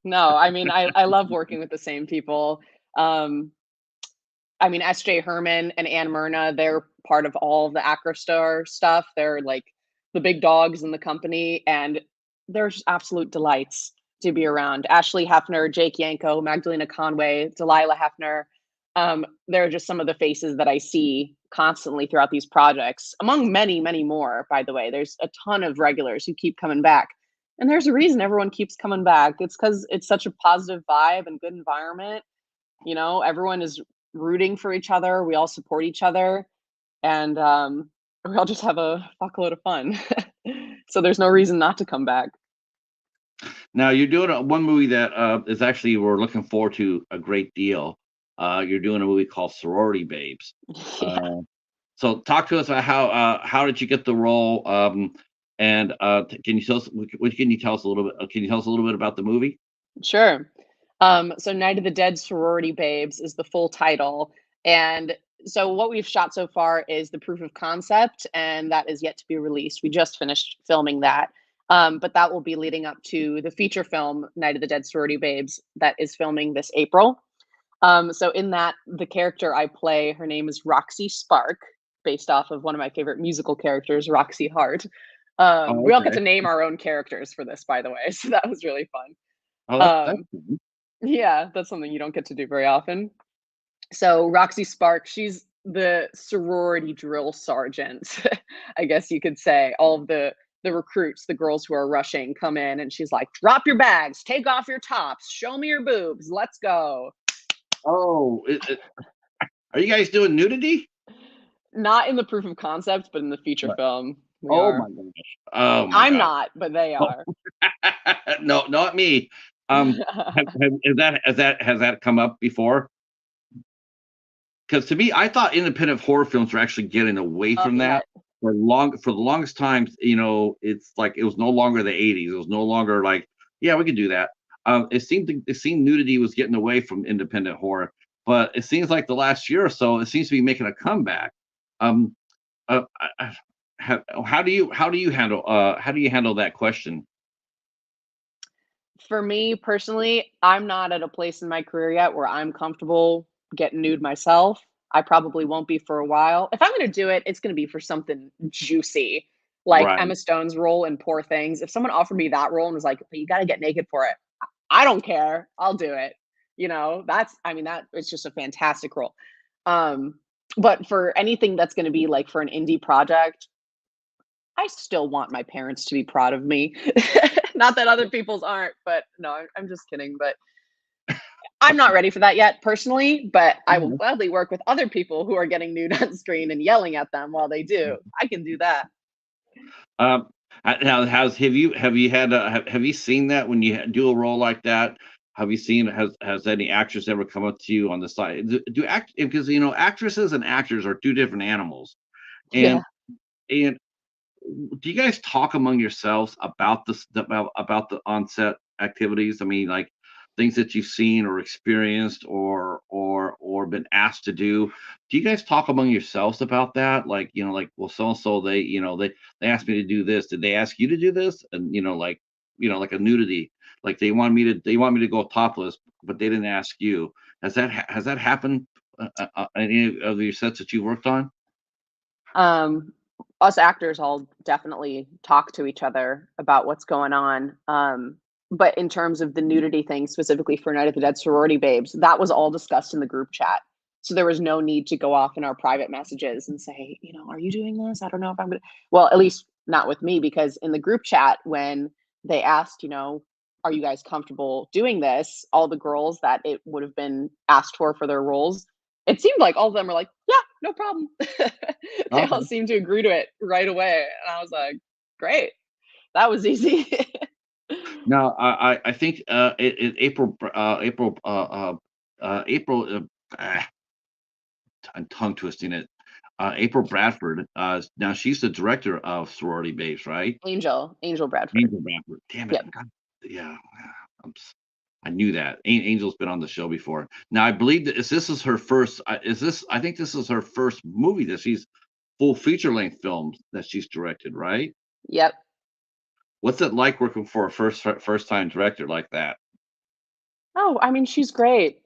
No, I love working with the same people. Um, S.J. Herman and Ann Myrna, they're part of all of the Acrostar stuff. They're like the big dogs in the company, and they're just absolute delights to be around. Ashley Hefner, Jake Yanko, Magdalena Conway, Delilah Hefner. They're just some of the faces that I see constantly throughout these projects, among many, many more, by the way. There's a ton of regulars who keep coming back. And there's a reason everyone keeps coming back. It's because it's such a positive vibe and good environment. Everyone is rooting for each other. We all support each other. And we all just have a fuckload of fun. So there's no reason not to come back. Now you're doing one movie that is actually we're looking forward to a great deal. You're doing a movie called Sorority Babes. Yeah, Uh, so talk to us about how did you get the role? And can you tell us what can you tell us a little bit? Can you tell us a little bit about the movie? sure. So Night of the Dead Sorority Babes is the full title. And so what we've shot so far is the proof of concept, and that is yet to be released. We just finished filming that. But that will be leading up to the feature film, Night of the Dead Sorority Babes, that is filming this April. So in that, the character I play, her name is Roxy Spark, based off of one of my favorite musical characters, Roxy Hart. Oh, We all get okay. to name our own characters for this, by the way, so that was really fun. Oh, that's Um, cool. yeah, that's something you don't get to do very often. So Roxy Spark, she's the sorority drill sergeant, I guess you could say. All of the recruits, the girls who are rushing, come in, and she's like, "Drop your bags, take off your tops, show me your boobs, let's go." Oh, are you guys doing nudity? Not in the proof of concept, but in the feature Right. film, we Oh my are. gosh. Oh my I'm god. not, but they Oh, are. no, not me. Has that come up before? Because to me, I thought independent horror films were actually getting away from that Yet. for the longest time. It's like it was no longer the '80s. It was no longer like, yeah, we could do that. It seemed nudity was getting away from independent horror, but it seems like the last year or so, it seems to be making a comeback. Um, how do you handle that question? For me personally, I'm not at a place in my career yet where I'm comfortable getting nude myself. I probably won't be for a while. If I'm gonna do it, it's gonna be for something juicy, like Right. Emma Stone's role in Poor Things. If someone offered me that role and was like, "But you gotta get naked for it," I don't care. I'll do it. That it's just a fantastic role. Um, but for anything that's gonna be like for an indie project, I still want my parents to be proud of me. Not that other people's aren't, but no, I'm just kidding. But I'm not ready for that yet personally, but I will Mhm. gladly work with other people who are getting nude on screen and yelling at them while they do. I can do that. Um, now, have you seen that when you do a role like that? Have you seen has any actress ever come up to you on the side? Do act because actresses and actors are two different animals, Yeah. and and do you guys talk among yourselves about about the onset activities? I mean, like things that you've seen or experienced or been asked to do. Do you guys talk among yourselves about that? Like, like, well, so and so they asked me to do this. Did they ask you to do this? And like a nudity, like they want me to go topless, but they didn't ask you. Has that happened in any of your sets that you've worked on? Um, Us actors all definitely talk to each other about what's going on. But in terms of the nudity thing, specifically for Night of the Dead Sorority Babes, that was all discussed in the group chat. So there was no need to go off in our private messages and say, are you doing this? I don't know if I'm gonna. Well, at least not with me, because in the group chat, when they asked, are you guys comfortable doing this? All the girls that it would have been asked for their roles, it seemed like all of them were like, yeah, no problem. They all Okay. seemed to agree to it right away. And I was like, great. That was easy. No, I think I'm tongue twisting it. April Bradford. Now she's the director of Sorority Babes, right? Angel Bradford. Angel Bradford. Damn it. Yep. Yeah, I knew that. Angel's been on the show before. Now I believe that this is her first. I think this is her first movie that she's full feature length film that she's directed, right? Yep. What's it like working for a first time director like that? Oh, she's great.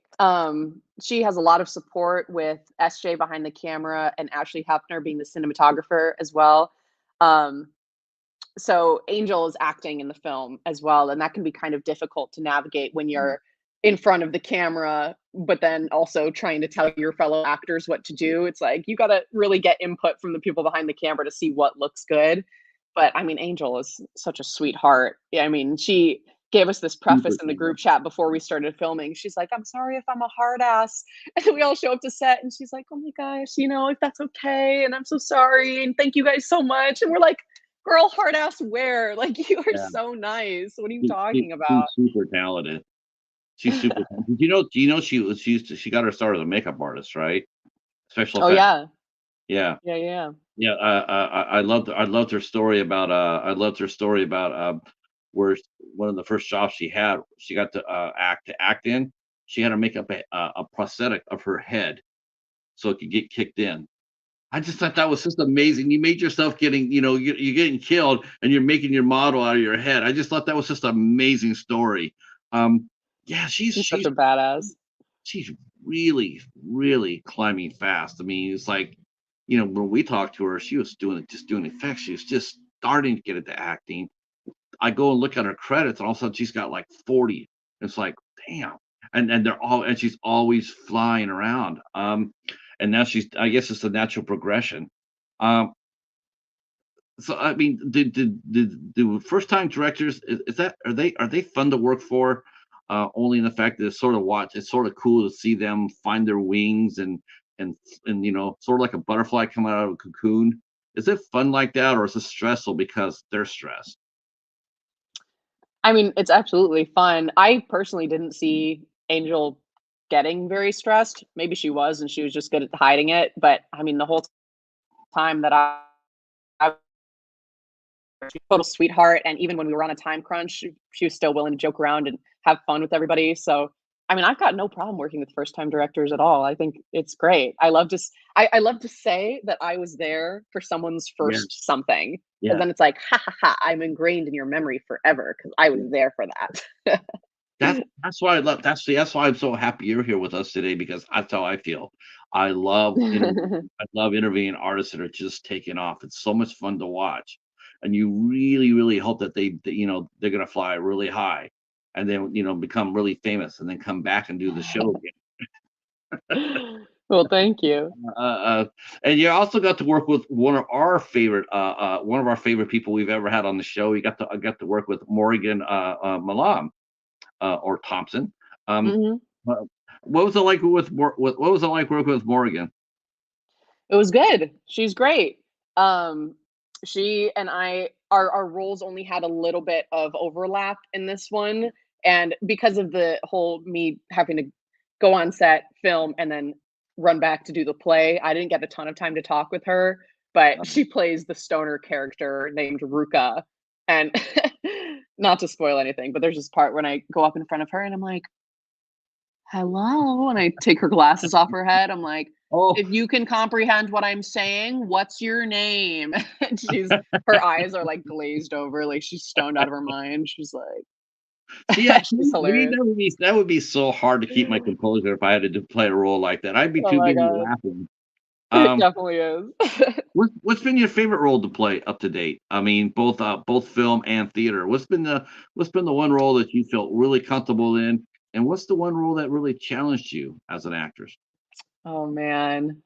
She has a lot of support with SJ behind the camera and Ashley Hefner being the cinematographer as well. Um, so Angel is acting in the film as well, and that can be kind of difficult to navigate when Mm. you're in front of the camera, but then also trying to tell your fellow actors what to do. It's like you gotta really get input from the people behind the camera to see what looks good. But I mean, Angel is such a sweetheart. Yeah, I mean, she gave us this Super preface in the group chat before we started filming. She's like, "I'm sorry if I'm a hard ass." And then we all show up to set and she's like, "Oh my gosh, if that's okay, and I'm so sorry, and thank you guys so much." And we're like, "Girl, hard ass where? Like, you are yeah. so nice. What are you She's talking about?" super talented. She's super talented. Do you know she got her start as a makeup artist, right? Special Oh, effects. yeah. Yeah. Yeah, yeah. Yeah, I loved her story about, where one of the first jobs she got to, act in, she had to make up a prosthetic of her head so it could get kicked in. I just thought that was just amazing. You made yourself getting, you're getting killed and you're making your model out of your head. I just thought that was just an amazing story. Um, yeah, She's such a badass. she's really, really climbing fast. I mean, it's like, when we talked to her, she was doing effects. She was just starting to get into acting. I go and look at her credits, and all of a sudden she's got like 40. It's like, damn. And she's always flying around. And now I guess it's the natural progression. Um, so I mean, do first time directors is that are they fun to work for? Only in the fact that it's sort of cool to see them find their wings and sort of like a butterfly coming out of a cocoon. Is it fun like that, or is it stressful because they're stressed? I mean, it's absolutely fun. I personally didn't see Angel getting very stressed. Maybe she was, and she was just good at hiding it, but, I mean, the whole time that I she's a total sweetheart, and even when we were on a time crunch, she was still willing to joke around and have fun with everybody. So, I mean, I've got no problem working with first time directors at all. I think it's great. I love to say that I was there for someone's Yeah, first something, because yeah. then it's like, ha ha ha, I'm ingrained in your memory forever because I was there for that. That's why I love that's why I'm so happy you're here with us today because that's how I feel. I love I love interviewing artists that are just taking off. It's so much fun to watch. And you really, really hope that they're gonna fly really high and then, become really famous and then come back and do the show again. Well, thank you. Uh, uh, and you also got to work with one of our favorite people we've ever had on the show. I got to work with Morgan Malam or Thompson. Um, Mhm. uh, what was it like what was it like working with Morgan? It was good. She's great. Um, she and I our roles only had a little bit of overlap in this one, and because of the whole me having to go on set, film, and then run back to do the play, I didn't get a ton of time to talk with her, but she plays the stoner character named Ruka, and not to spoil anything, but there's this part when I go up in front of her and I'm like, "Hello," and I take her glasses off her head. I'm like, Oh, "If you can comprehend what I'm saying, what's your name?" And her eyes are, like, glazed over, like, she's stoned out of her mind. She's like see, I she's I mean, hilarious. that would be so hard to keep my composure if I had to play a role like that. I'd be Oh too my busy god. laughing. It Um, definitely is. what's been your favorite role to play up to date? I mean, both film and theater. What's been the one role that you felt really comfortable in, and what's the one role that really challenged you as an actress? Oh, man.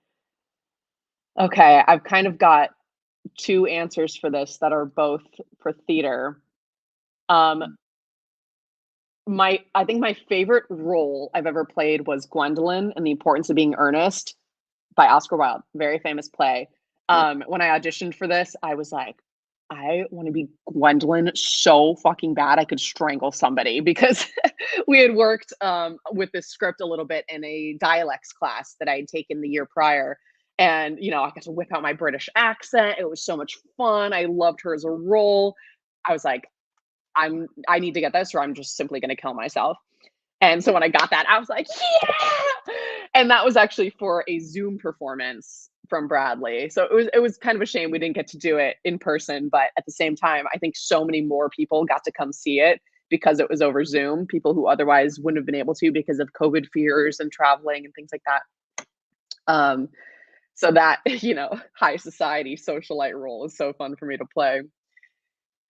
Okay, I've kind of got 2 answers for this that are both for theater. Um, I think my favorite role I've ever played was Gwendolyn in The Importance of Being Earnest by Oscar Wilde, very famous play. Yeah. When I auditioned for this, I was like, I want to be Gwendolyn so fucking bad I could strangle somebody because we had worked with this script a little bit in a dialects class that I had taken the year prior. And, I got to whip out my British accent. It was so much fun. I loved her as a role. I was like, I need to get this or I'm just simply going to kill myself. And so when I got that, I was like, "Yeah!" And that was actually for a Zoom performance from Bradley. So it was kind of a shame we didn't get to do it in person, but at the same time, I think so many more people got to come see it because it was over Zoom, people who otherwise wouldn't have been able to because of COVID fears and traveling and things like that. Um, so that, high society socialite role is so fun for me to play.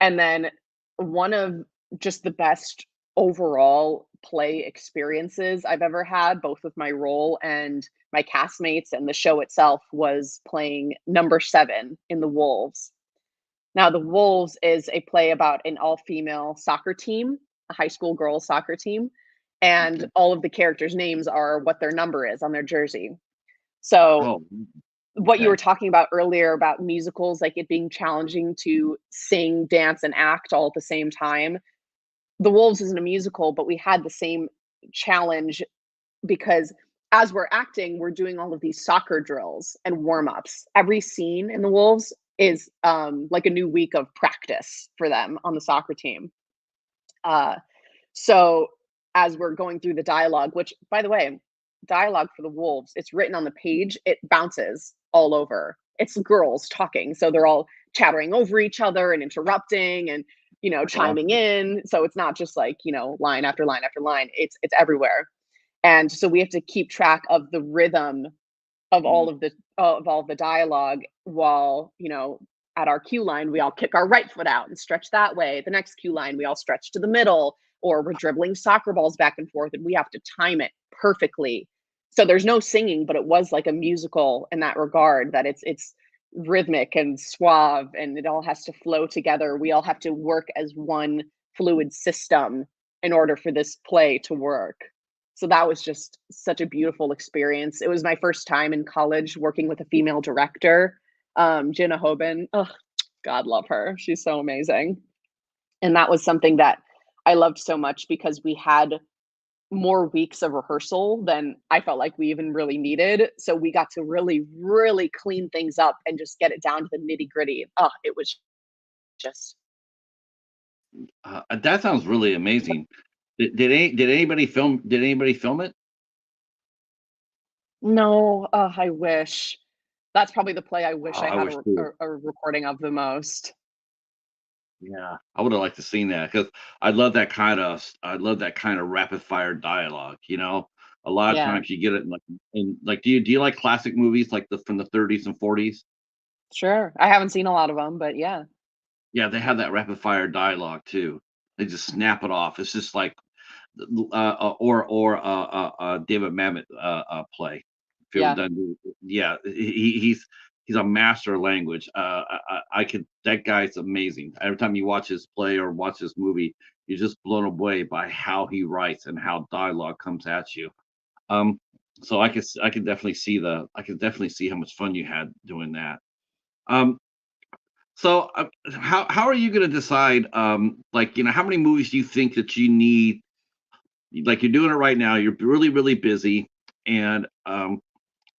And then one of just the best overall play experiences I've ever had, both with my role and my castmates, and the show itself was playing number 7 in The Wolves. Now, The Wolves is a play about an all-female soccer team, a high school girls soccer team, and Okay. all of the characters' names are what their number is on their jersey. So, Oh, what you okay. were talking about earlier about musicals, like it being challenging to sing, dance, and act all at the same time, The Wolves isn't a musical, but we had the same challenge because as we're acting, we're doing all of these soccer drills and warm-ups. Every scene in The Wolves is, like a new week of practice for them on the soccer team. Uh, so as we're going through the dialogue, which by the way, dialogue for The Wolves, it's written on the page, it bounces all over. It's girls talking, so they're all chattering over each other and interrupting and, That's chiming awesome. in. So it's not just like, line after line after line. It's everywhere. And so we have to keep track of the rhythm Mhm. of all the dialogue while, at our cue line, we all kick our right foot out and stretch that way. The next cue line, we all stretch to the middle, or we're dribbling soccer balls back and forth, and we have to time it perfectly. So there's no singing, but it was like a musical in that regard, that it's rhythmic and suave, and it all has to flow together. We all have to work as one fluid system in order for this play to work. So that was just such a beautiful experience. It was my first time in college working with a female director, Jenna Hoban. Oh, God love her. She's so amazing. And that was something that I loved so much because we had more weeks of rehearsal than I felt like we even really needed. So we got to really, really clean things up and just get it down to the nitty gritty. Oh, it was just That sounds really amazing. Did anybody film it? no. Oh, I wish. That's probably the play I Oh, wish I I had wish too. a recording of the most. Yeah, I would have liked to seen that because I love that kind of rapid fire dialogue. A lot of Yeah, times you get it in do you like classic movies like the from the 30s and 40s? sure. I haven't seen a lot of them, but yeah. Yeah, they have that rapid fire dialogue too. They just snap it off. It's just like David Mamet play. If you ever Yeah. done, yeah, he's a master of language. I could that guy's amazing. Every time you watch his play or watch his movie, you're just blown away by how he writes and how dialogue comes at you. Um, so I could definitely see how much fun you had doing that. Um, how are you going to decide? How many movies do you think that you need? Like you're doing it right now, you're really, really busy, and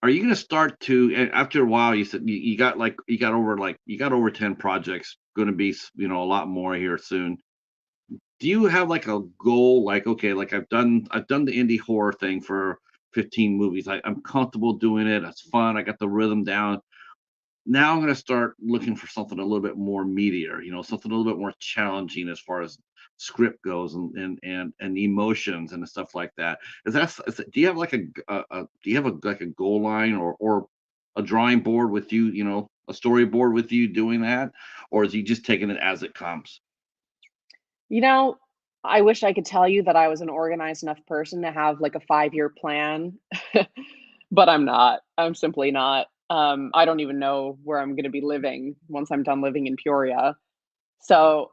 are you going to start to after a while? You said you got over 10 projects, going to be a lot more here soon. Do you have like a goal? Like, okay, like I've done the indie horror thing for 15 movies. I'm comfortable doing it. It's fun. I got the rhythm down. Now I'm gonna start looking for something a little bit more meatier, something a little bit more challenging as far as script goes and emotions and stuff like that. Do you have like do you have like a goal line or a drawing board with you, a storyboard with you doing that, or is he just taking it as it comes? You know, I wish I could tell you that I was an organized enough person to have like a 5-year plan, but I'm not. I'm simply not. I don't even know where I'm gonna be living once I'm done living in Peoria. So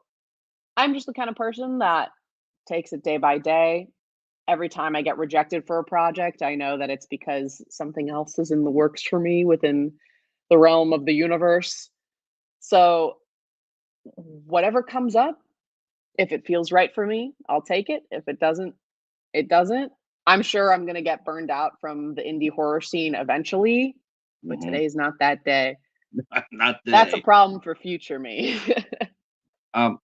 I'm just the kind of person that takes it day by day. Every time I get rejected for a project, I know that it's because something else is in the works for me within the realm of the universe. So whatever comes up, if it feels right for me, I'll take it. If it doesn't, it doesn't. I'm sure I'm gonna get burned out from the indie horror scene eventually, but Hmm. today's not that day. Not That's a today. problem for future me. Um,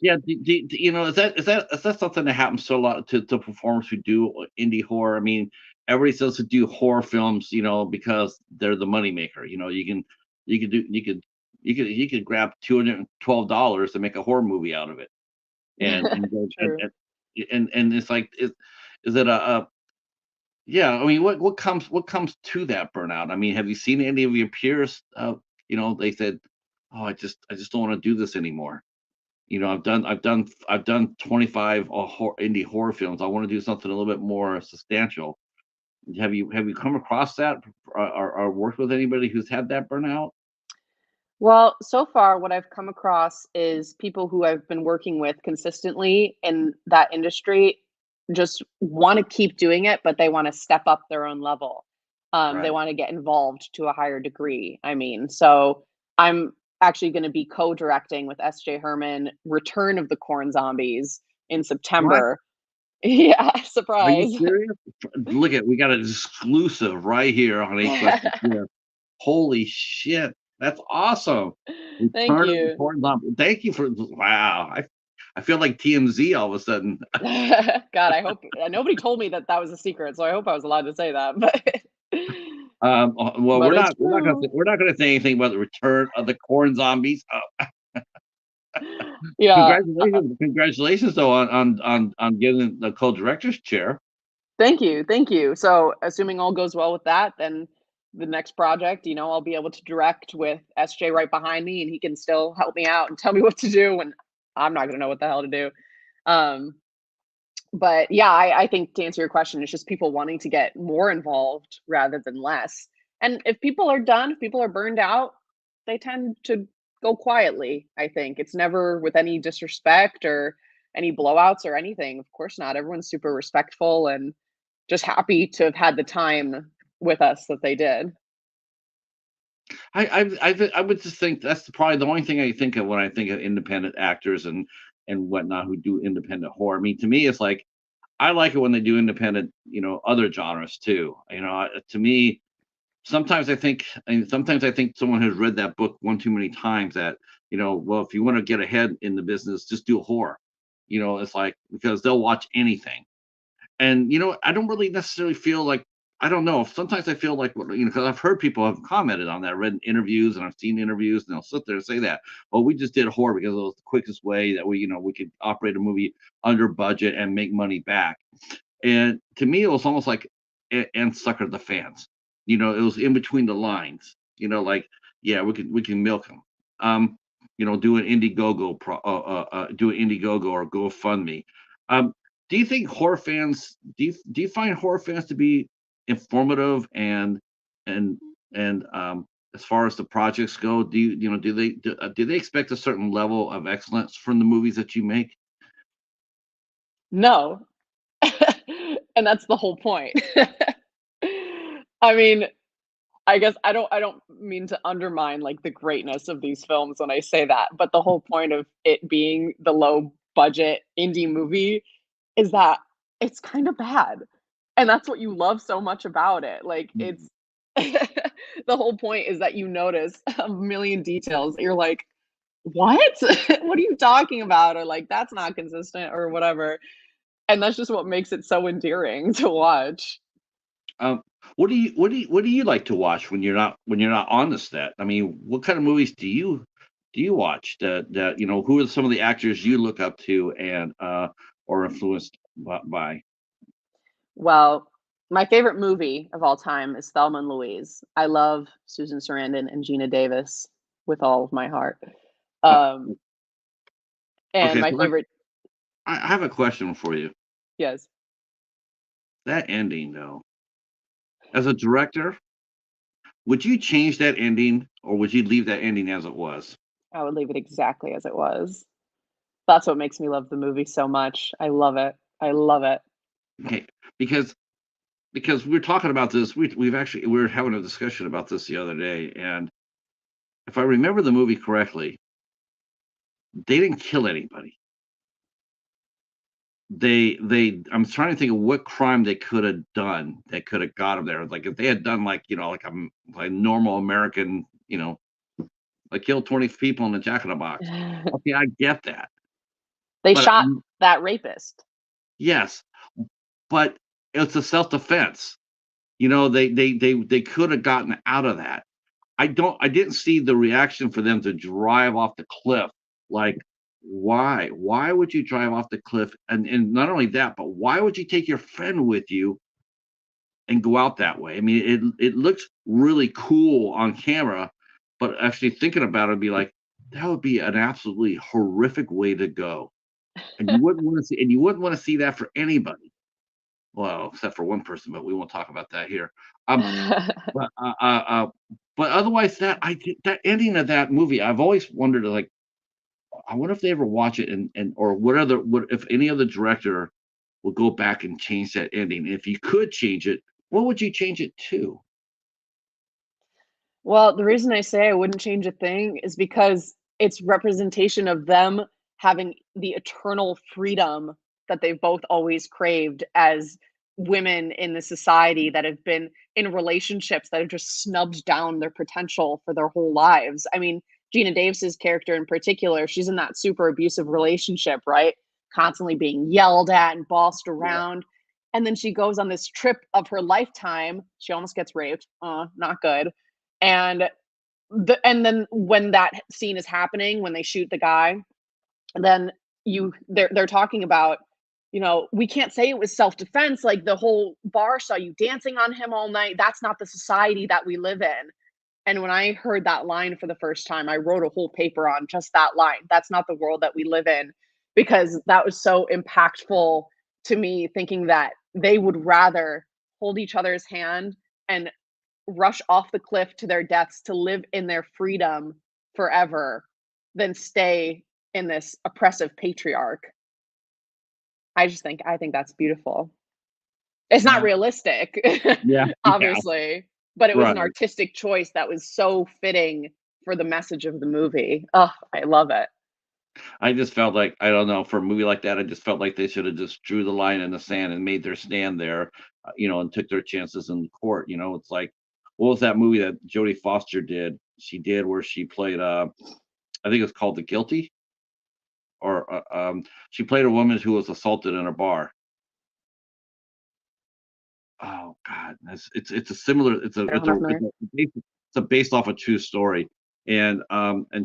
yeah, is that something that happens to a lot to performers who do indie horror? I mean, everybody says to do horror films, because they're the moneymaker. You could do you could grab $212 to make a horror movie out of it, and go True. and it's like is it a yeah? I mean, what comes to that burnout? I mean, have you seen any of your peers? They said, "Oh, I just don't want to do this anymore." I've done 25 indie horror films. I want to do something a little bit more substantial. Have you come across that, or worked with anybody who's had that burnout? Well, so far, what I've come across is people who I've been working with consistently in that industry just want to keep doing it, but they want to step up their own level. They Right. want to get involved to a higher degree. I mean, so I'm actually going to be co-directing with S.J. Herman Return of the Corn Zombies in What? September. Yeah, Are you surprise. serious? Look at we got an exclusive right here on A Question Here. Holy shit, that's awesome. Thank Return of the you. Corn Zombie. Thank you for wow. I feel like TMZ all of a sudden. God, I hope nobody told me that that was a secret, so I hope I was allowed to say that, but Well, but it's true. we're not gonna say anything about the return of the corn zombies. Yeah, Congratulations though on getting the co-director's chair. thank you. So, assuming all goes well with that, then the next project, I'll be able to direct with SJ right behind me, and he can still help me out and tell me what to do when I'm not gonna know what the hell to do. Um, but yeah, I think to answer your question, it's just people wanting to get more involved rather than less. And if people are done, if people are burned out, they tend to go quietly. I think it's never with any disrespect or any blowouts or anything. Of course not. Everyone's super respectful and just happy to have had the time with us that they did. I would just think that's probably the only thing I think of when I think of independent actors and whatnot who do independent horror. I mean, to me, it's like I like it when they do independent, other genres too. To me, sometimes I think someone has read that book one too many times that, well, if you want to get ahead in the business, just do horror. It's like because they'll watch anything. And I don't really necessarily feel like I don't know. Sometimes I feel like because I've heard people have commented on that, read interviews, and I've seen interviews, and they'll sit there and say that, "Oh, we just did horror because it was the quickest way that we could operate a movie under budget and make money back." And to me, it was almost like and sucker the fans. It was in between the lines. Like yeah, we can milk them. Do an do an Indiegogo or GoFundMe. Um, do you think horror fans do you find horror fans to be informative and as far as the projects go, do they expect a certain level of excellence from the movies that you make? No. And that's the whole point. I mean, I guess I don't mean to undermine, like, the greatness of these films when I say that, but the whole point of it being the low budget indie movie is that it's kinda bad, and that's what you love so much about it, like, it's the whole point is that you notice a million details, you're like, "What? What are you talking about?" Or like, "That's not consistent," or whatever, and that's just what makes it so endearing to watch. Um, what do you like to watch when you're not on the set? I mean, what kind of movies do you watch? Who are some of the actors you look up to and or influenced by? Well, my favorite movie of all time is Thelma and Louise. I love Susan Sarandon and Gina Davis with all of my heart. Uh, Um, and okay, my so favorite I have a question for you. yes, That ending, though, as a director, would you change that ending or would you leave that ending as it was? I would leave it exactly as it was. That's what makes me love the movie so much. I love it. I love it. Okay, because we're talking about this, we were having a discussion about this the other day, and if I remember the movie correctly, they didn't kill anybody. I'm trying to think of what crime they could have done that could have got them there. Like if they had done like, like normal American, like kill 20 people in a jack in a box. Okay, I get that. They But shot that rapist. yes, but it's a self-defense. They could have gotten out of that. I didn't see the reaction for them to drive off the cliff. Like, why? Why would you drive off the cliff? And not only that, but why would you take your friend with you and go out that way? I mean, it looks really cool on camera, but actually thinking about it, be like, that would be an absolutely horrific way to go, and you wouldn't wanna see that for anybody. Well, except for one person, but we won't talk about that here. Um, but, but otherwise, that ending of that movie, I've always wondered, like, I wonder if they ever watch it and or what if any other director will go back and change that ending. If you could change it, what would you change it to? Well, the reason I say I wouldn't change a thing is because it's representation of them having the eternal freedom that they've both always craved as women in the society that have been in relationships that have just snubbed down their potential for their whole lives. I mean, Gina Davis's character in particular, she's in that super abusive relationship, right? Constantly being yelled at and bossed Yeah. around. And then she goes on this trip of her lifetime. She almost gets raped. Not good. And and then when that scene is happening, when they shoot the guy, then they're talking about, we can't say it was self-defense, like the whole bar saw you dancing on him all night. That's not the society that we live in. And when I heard that line for the first time, I wrote a whole paper on just that line. That's not the world that we live in, because that was so impactful to me, thinking that they would rather hold each other's hand and rush off the cliff to their deaths to live in their freedom forever than stay in this oppressive patriarch. I think that's beautiful. It's not Yeah. realistic, Yeah. Yeah. obviously, but it was an Right. artistic choice that was so fitting for the message of the movie. Oh, I love it. I just felt like, I don't know, for a movie like that, I just felt like they should have just drew the line in the sand and made their stand there, and took their chances in court. It's like, what was that movie that Jodie Foster did? She did where she played, I think it's called The Guilty, or she played a woman who was assaulted in a bar. Oh God, it's a similar, I don't have familiar. it's a based off a true story, and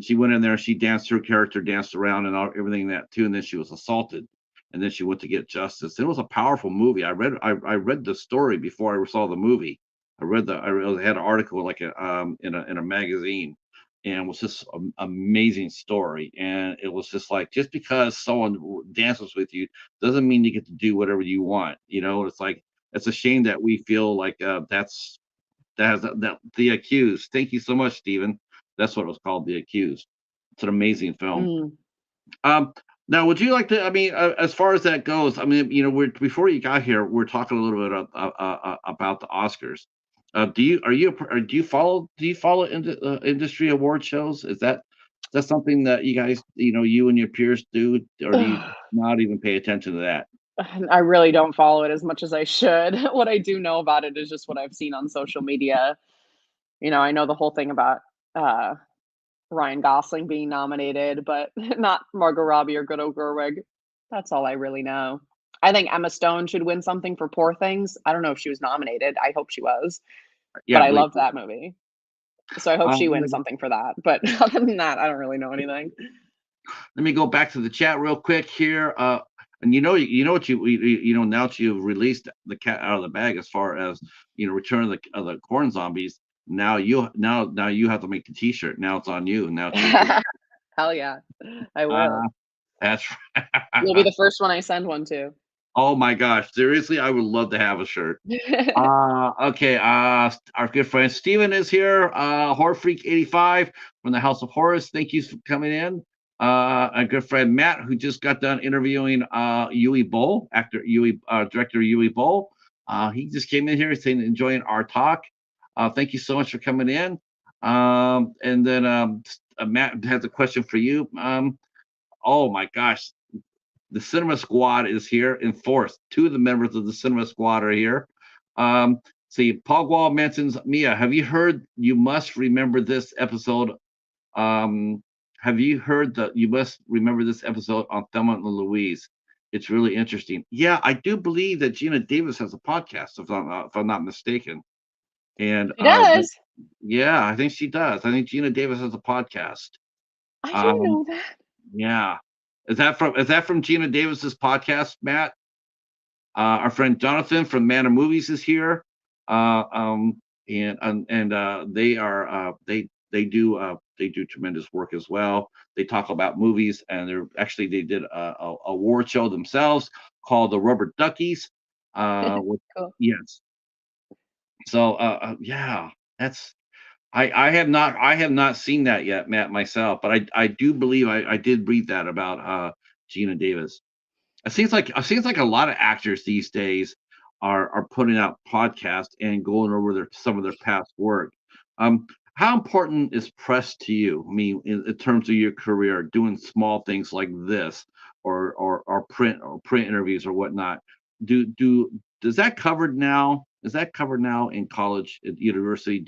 she went in there, she danced, her character danced around and everything that too, and then she was assaulted, and then she went to get justice. It was a powerful movie. I read the story before I saw the movie. I had an article like in a magazine, and it was just an amazing story. And it was just like, just because someone dances with you doesn't mean you get to do whatever you want. It's like, it's a shame that we feel like that The Accused. Thank you so much, Stephen. That's what it was called, The Accused. It's an amazing film. Mm. Um, Now, would you like to? I mean, as far as that goes, I mean, we're before you got here, we're talking a little bit about the Oscars. Do you follow industry award shows? Is that something that you guys, you and your peers do, or do you not even pay attention to that? I really don't follow it as much as I should. What I do know about it is just what I've seen on social media. I know the whole thing about, uh, Ryan Gosling being nominated, but not Margot Robbie or Greta Gerwig. That's all I really know. I think Emma Stone should win something for Poor Things. I don't know if she was nominated. I hope she was, Yeah, but I I believe. loved that movie. So I hope she wins something for that. But other than that, I don't really know anything. Let me go back to the chat real quick here. And what now that you've released the cat out of the bag as far as Return of the Corn Zombies. Now you have to make the T-shirt. Now it's on you. Now it's your turn. Hell yeah, I Uh, will. that's You'll be the first one I send one to. oh my gosh, seriously, I would love to have a shirt. Okay. Our good friend Steven is here. Horror Freak 85 from the House of Horrors. Thank you for coming in. A good friend Matt, who just got done interviewing Yui Bowl, director Yui Bowl. He just came in here saying enjoying our talk. Thank you so much for coming in. And then Matt has a question for you. Oh my gosh, the Cinema Squad is here in force. Two of the members of the Cinema Squad are here. See, Paul Wall mentions Mia. Have you heard? You must remember this episode. Um, have you heard that you must remember this episode on Thelma and Louise? It's really interesting. Yeah, I do believe that Gina Davis has a podcast, if I'm not mistaken. And She does? yeah, I think she does. I think Gina Davis has a podcast. I didn't Um, know that. yeah. Is that from Gina Davis's podcast, Matt? Our friend Jonathan from Man of Movies is here, and they do they do tremendous work as well. They talk about movies, and they did a award show themselves called the Rubber Duckies. With, Cool. yes, so yeah, that's I have not seen that yet, Matt, myself, but I do believe I did read that about Gina Davis. It seems like a lot of actors these days are putting out podcasts and going over some of their past work. Um, how important is press to you? I mean, in terms of your career, doing small things like this, or print interviews or whatnot. Does that covered now? Is that covered now in college at university?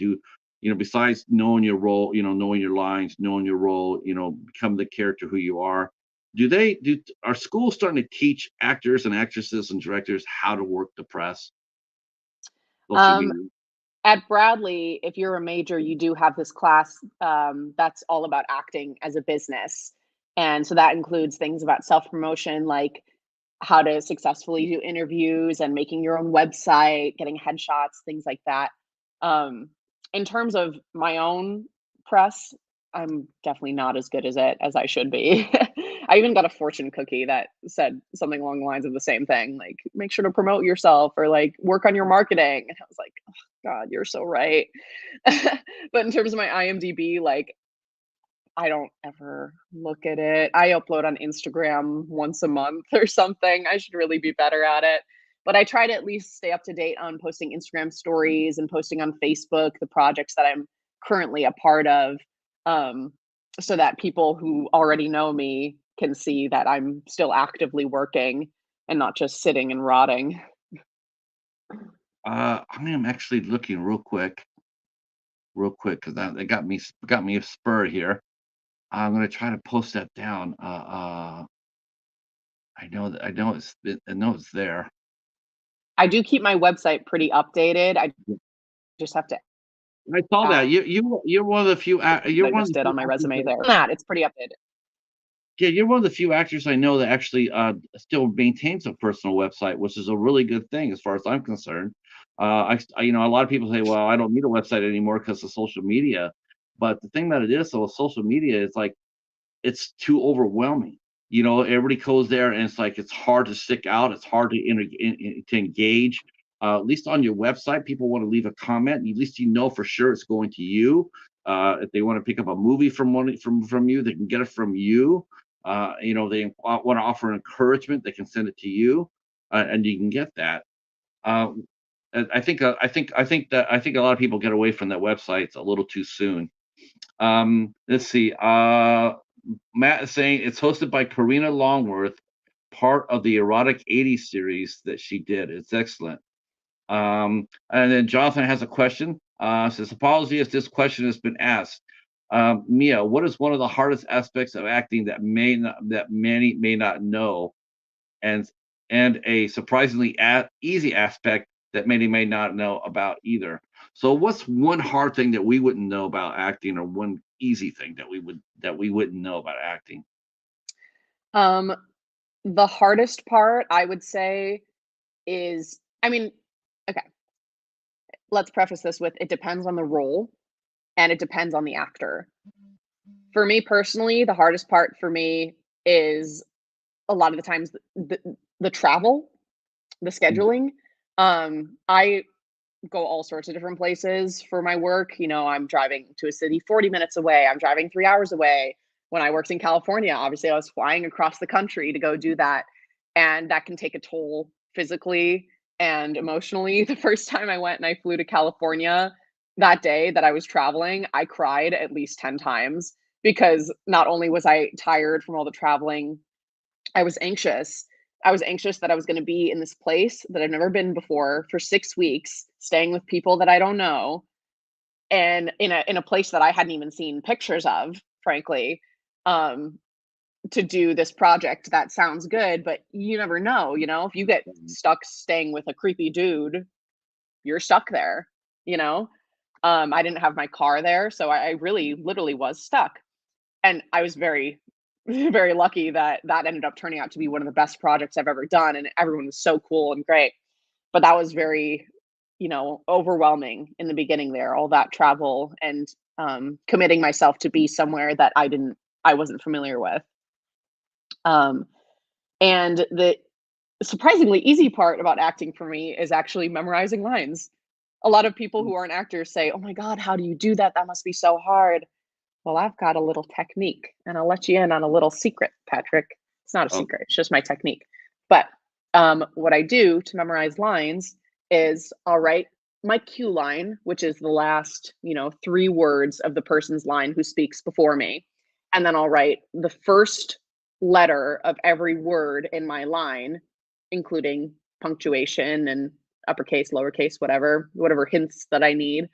Besides knowing your role, knowing your lines, knowing your role, become the character who you are, are schools starting to teach actors and actresses and directors how to work the press, social Um, media? at Bradley, if you're a major, you do have this class that's all about acting as a business. And so that includes things about self promotion, like how to successfully do interviews and making your own website, getting headshots, things like that. Um, in terms of my own press, I'm definitely not as good as it as I should be. I even got a fortune cookie that said something along the lines of the same thing, like make sure to promote yourself or like work on your marketing. And I was like, oh, God, you're so right. But in terms of my IMDb, like I don't ever look at it. I upload on Instagram once a month or something. I should really be better at it. But I try to at least stay up to date on posting Instagram stories and posting on Facebook the projects that I'm currently a part of, um, so that people who already know me can see that I'm still actively working and not just sitting and rotting. I am actually looking real quick, because that got me spurred here. I'm gonna try to post that down. I know it's there. I do keep my website pretty updated. I Yeah, just have to I saw add that. You're one of the few that you're I one of just the did few on my actors resume that, there. That it's pretty updated. yeah, you're one of the few actors I know that actually still maintains a personal website, which is a really good thing as far as I'm concerned. A lot of people say, well, I don't need a website anymore because of social media. But the thing that it is, though, social media is like it's too overwhelming. Everybody goes there, and it's like it's hard to stick out. It's hard to engage. At least on your website, people want to leave a comment. At least for sure it's going to you. If they want to pick up a movie from you, they can get it from you. They want to offer encouragement, they can send it to you, and you can get that. Um, I think a lot of people get away from that websites a little too soon. Let's see. Matt is saying it's hosted by Karina Longworth, part of the erotic '80s series that she did. It's excellent. And then Jonathan has a question. Says, apology if this question has been asked. Mia, what is one of the hardest aspects of acting that many may not know, and a surprisingly easy aspect that many may not know about either? So, what's one hard thing that we wouldn't know about acting, or one easy thing that we wouldn't know about acting? Um, the hardest part, I would say, is I mean, okay, let's preface this with it depends on the role and it depends on the actor. For me personally, the hardest part for me is a lot of the times the travel, the Mm, scheduling. I go all sorts of different places for my work. I'm driving to a city 40 minutes away. I'm driving 3 hours away. When I worked in California, obviously I was flying across the country to go do that. And that can take a toll physically and emotionally. The first time I went and I flew to California, that day that I was traveling, I cried at least 10 times because not only was I tired from all the traveling, I was anxious. I was anxious that I was gonna be in this place that I've never been before for 6 weeks, staying with people that I don't know, and in a place that I hadn't even seen pictures of, frankly, um, to do this project that sounds good, but you never know, if you get mm, stuck staying with a creepy dude, you're stuck there, you know? I didn't have my car there, so I really literally was stuck. And I was very, very lucky that that ended up turning out to be one of the best projects I've ever done, and everyone was so cool and great. But that was very, overwhelming in the beginning there, all that travel and committing myself to be somewhere that I wasn't familiar with. Um, and the surprisingly easy part about acting for me is actually memorizing lines. A lot of people who aren't actors say, "Oh my god, how do you do that? That must be so hard." Well, I've got a little technique, and I'll let you in on a little secret, Patrick. It's not a Oh, secret, it's just my technique. But what I do to memorize lines is I'll write my cue line, which is the last, 3 words of the person's line who speaks before me. And then I'll write the first letter of every word in my line, including punctuation and uppercase, lowercase, whatever hints that I need.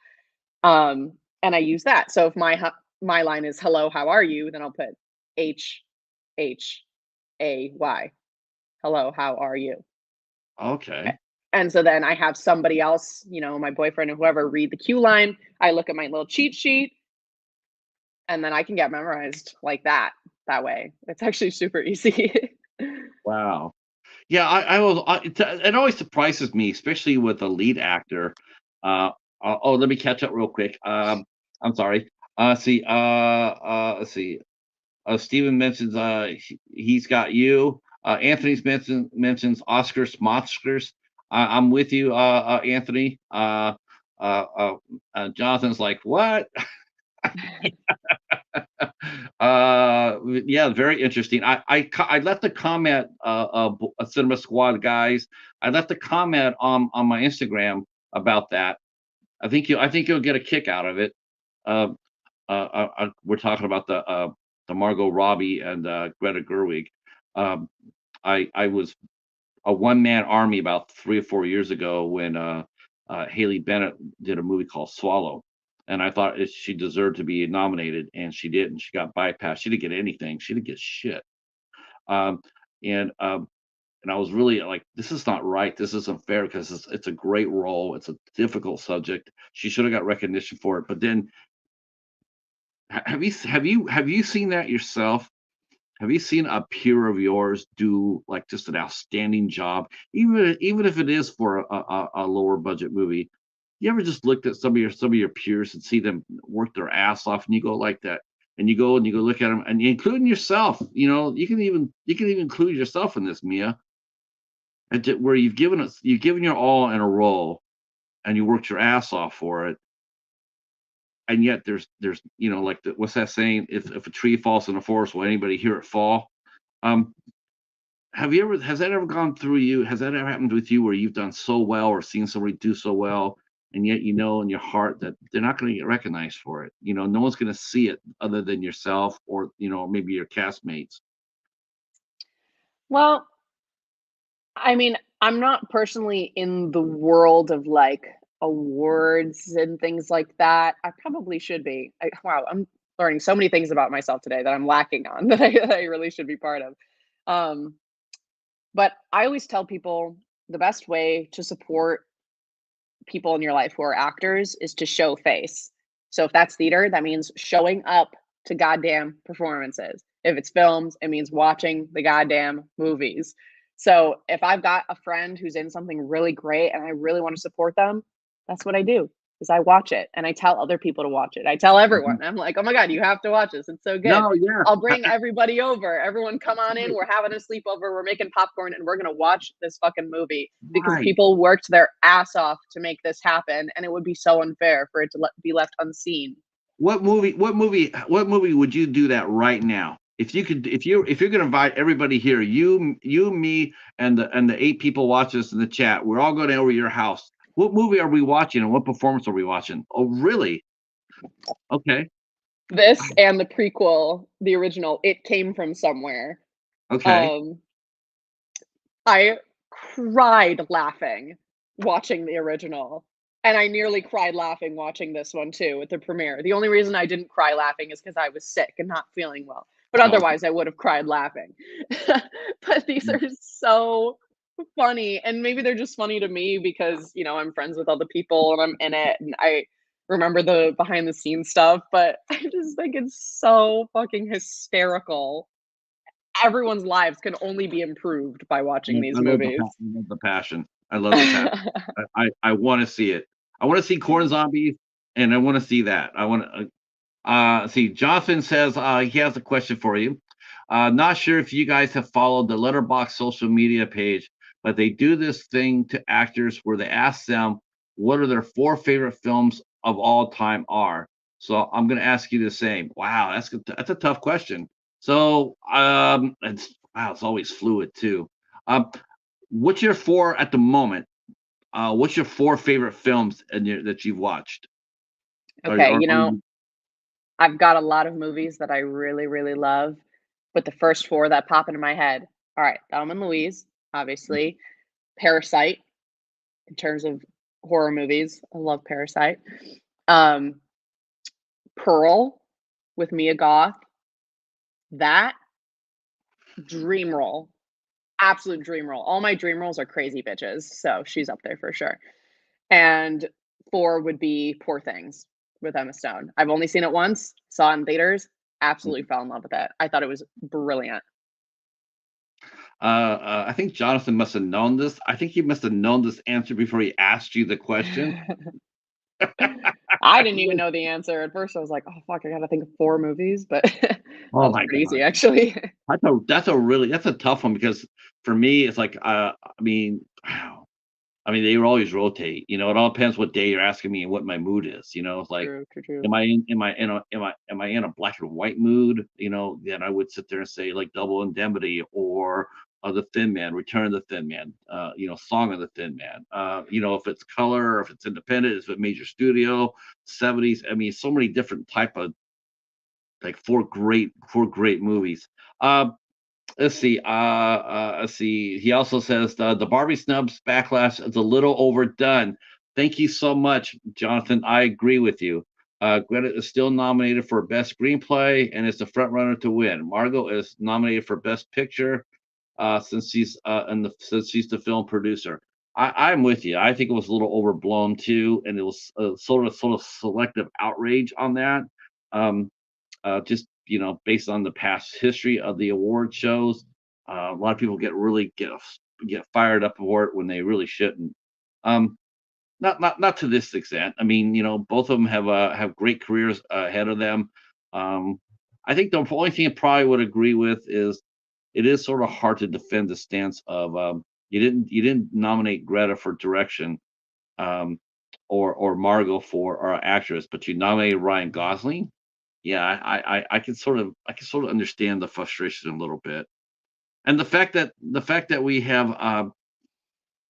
And I use that. So if my line is "Hello, how are you?" Then I'll put HHAY. Hello, how are you? A- okay. And so then I have somebody else, my boyfriend or whoever, read the cue line. I look at my little cheat sheet, and then I can get memorized like that way. It's actually super easy. Wow. Yeah, it always surprises me, especially with a lead actor. Oh, let me catch up real quick. I'm sorry. Let's see. Steven mentions he's got you. Anthony's mentions Oscars, Monsters. I'm with you, Anthony. Jonathan's like, what? Yeah, very interesting. I left a comment, Cinema Squad guys. I left a comment on my Instagram about that. I think you'll get a kick out of it. Uh, we're talking about the Margot Robbie and Greta Gerwig. Um, I was a one man army about 3 or 4 years ago when Haley Bennett did a movie called Swallow, and I thought she deserved to be nominated, and she didn't. She got bypassed. She didn't get anything. She didn't get shit. Um, and I was really like, this is not right. This isn't fair because it's a great role. It's a difficult subject. She should have got recognition for it. But then, have you seen that yourself? Have you seen a peer of yours do like just an outstanding job, even if it is for a lower budget movie? You ever just looked at some of your peers and see them work their ass off, and you go like that, and you go look at them, and including yourself. You can even include yourself in this, Mia, where you've given your all in a role, and you worked your ass off for it, and yet there's like what's that saying? If a tree falls in the forest, will anybody hear it fall? Um, has that ever gone through you? Has that ever happened with you where you've done so well or seen somebody do so well, and yet you know in your heart that they're not going to get recognized for it? No one's going to see it other than yourself or maybe your castmates. Well, I mean, I'm not personally in the world of, like, awards and things like that. I probably should be. Wow, I'm learning so many things about myself today that I'm lacking on that I really should be part of. Um, but I always tell people the best way to support people in your life who are actors is to show face. So if that's theater, that means showing up to goddamn performances. If it's films, it means watching the goddamn movies. So if I've got a friend who's in something really great and I really want to support them, that's what I do. Is I watch it and I tell other people to watch it. I tell everyone. Mhm. I'm like, "Oh my god, you have to watch this. It's so good." No, yeah, I'll bring everybody over. Everyone come on in. right, We're having a sleepover. We're making popcorn and we're going to watch this fucking movie because right. people worked their ass off to make this happen, and it would be so unfair for it to be left unseen. What movie would you do that right now? If you could, if you're gonna invite everybody here, me, and the 8 people watching us in the chat, we're all going over to your house. What movie are we watching and what performance are we watching? Oh, really? Okay. This and the prequel, the original, It Came From Somewhere. Okay. Um, I cried laughing watching the original, and I nearly cried laughing watching this one too at the premiere. The only reason I didn't cry laughing is because I was sick and not feeling well, but Okay. otherwise I would have cried laughing. But these are so funny, and maybe they're just funny to me because, I'm friends with all the people and I'm in it, and I remember the behind the scenes stuff, but I just think it's so fucking hysterical. Everyone's lives can only be improved by watching I these movies. love the passion. I love the passion. I want to see it. I want to see corn zombies, and I want to see that. I want to. See, Jonathan says he has a question for you. Not sure if you guys have followed the Letterbox social media page, but they do this thing to actors where they ask them what are their four favorite films of all time are. So I'm going to ask you the same. Wow, that's a tough question. So it's wow, it's always fluid too. Um, what's your four at the moment? What's your four favorite films that you've watched? Okay, Or I've got a lot of movies that I really, really love, but the first 4 that pop into my head, all right, Thelma and Louise, obviously, Parasite, in terms of horror movies, I love Parasite. Um, Pearl with Mia Goth, that, dream role, absolute dream role. All my dream roles are crazy bitches, so she's up there for sure. And 4 would be Poor Things with Emma Stone. I've only seen it once, saw it in theaters, absolutely fell in love with it. I thought it was brilliant. I think Jonathan must have known this. I think he must have known this answer before he asked you the question. I didn't even know the answer. At first, I was like, "Oh, fuck, I gotta think of 4 movies," but that Oh was my pretty god, easy, actually. that's a tough one because for me it's like I mean, wow. I mean they always rotate. It all depends what day you're asking me and what my mood is. It's like, True, true, true. am I in a black and white mood? Then I would sit there and say like Double Indemnity or the Thin Man, Return of the Thin Man, Song of the Thin Man. If it's color, or if it's independent, if it's major studio, 70s. I mean, so many different type of like four great movies. Let's see. He also says the Barbie snubs backlash is a little overdone. Thank you so much, Jonathan. I agree with you. Greta is still nominated for best screenplay and is the front runner to win. Margot is nominated for best picture since she's the film producer. I'm with you. I think it was a little overblown too, and it was sort of selective outrage on that. Um, just based on the past history of the award shows, a lot of people get fired up for it when they really shouldn't. Um, not to this extent. I mean, both of them have great careers ahead of them. Um, I think the only thing I probably would agree with is it is sort of hard to defend the stance of you didn't nominate Greta for direction, um, or Margot for our actress, but you nominated Ryan Gosling. Yeah, I can sort of understand the frustration a little bit, and the fact that we have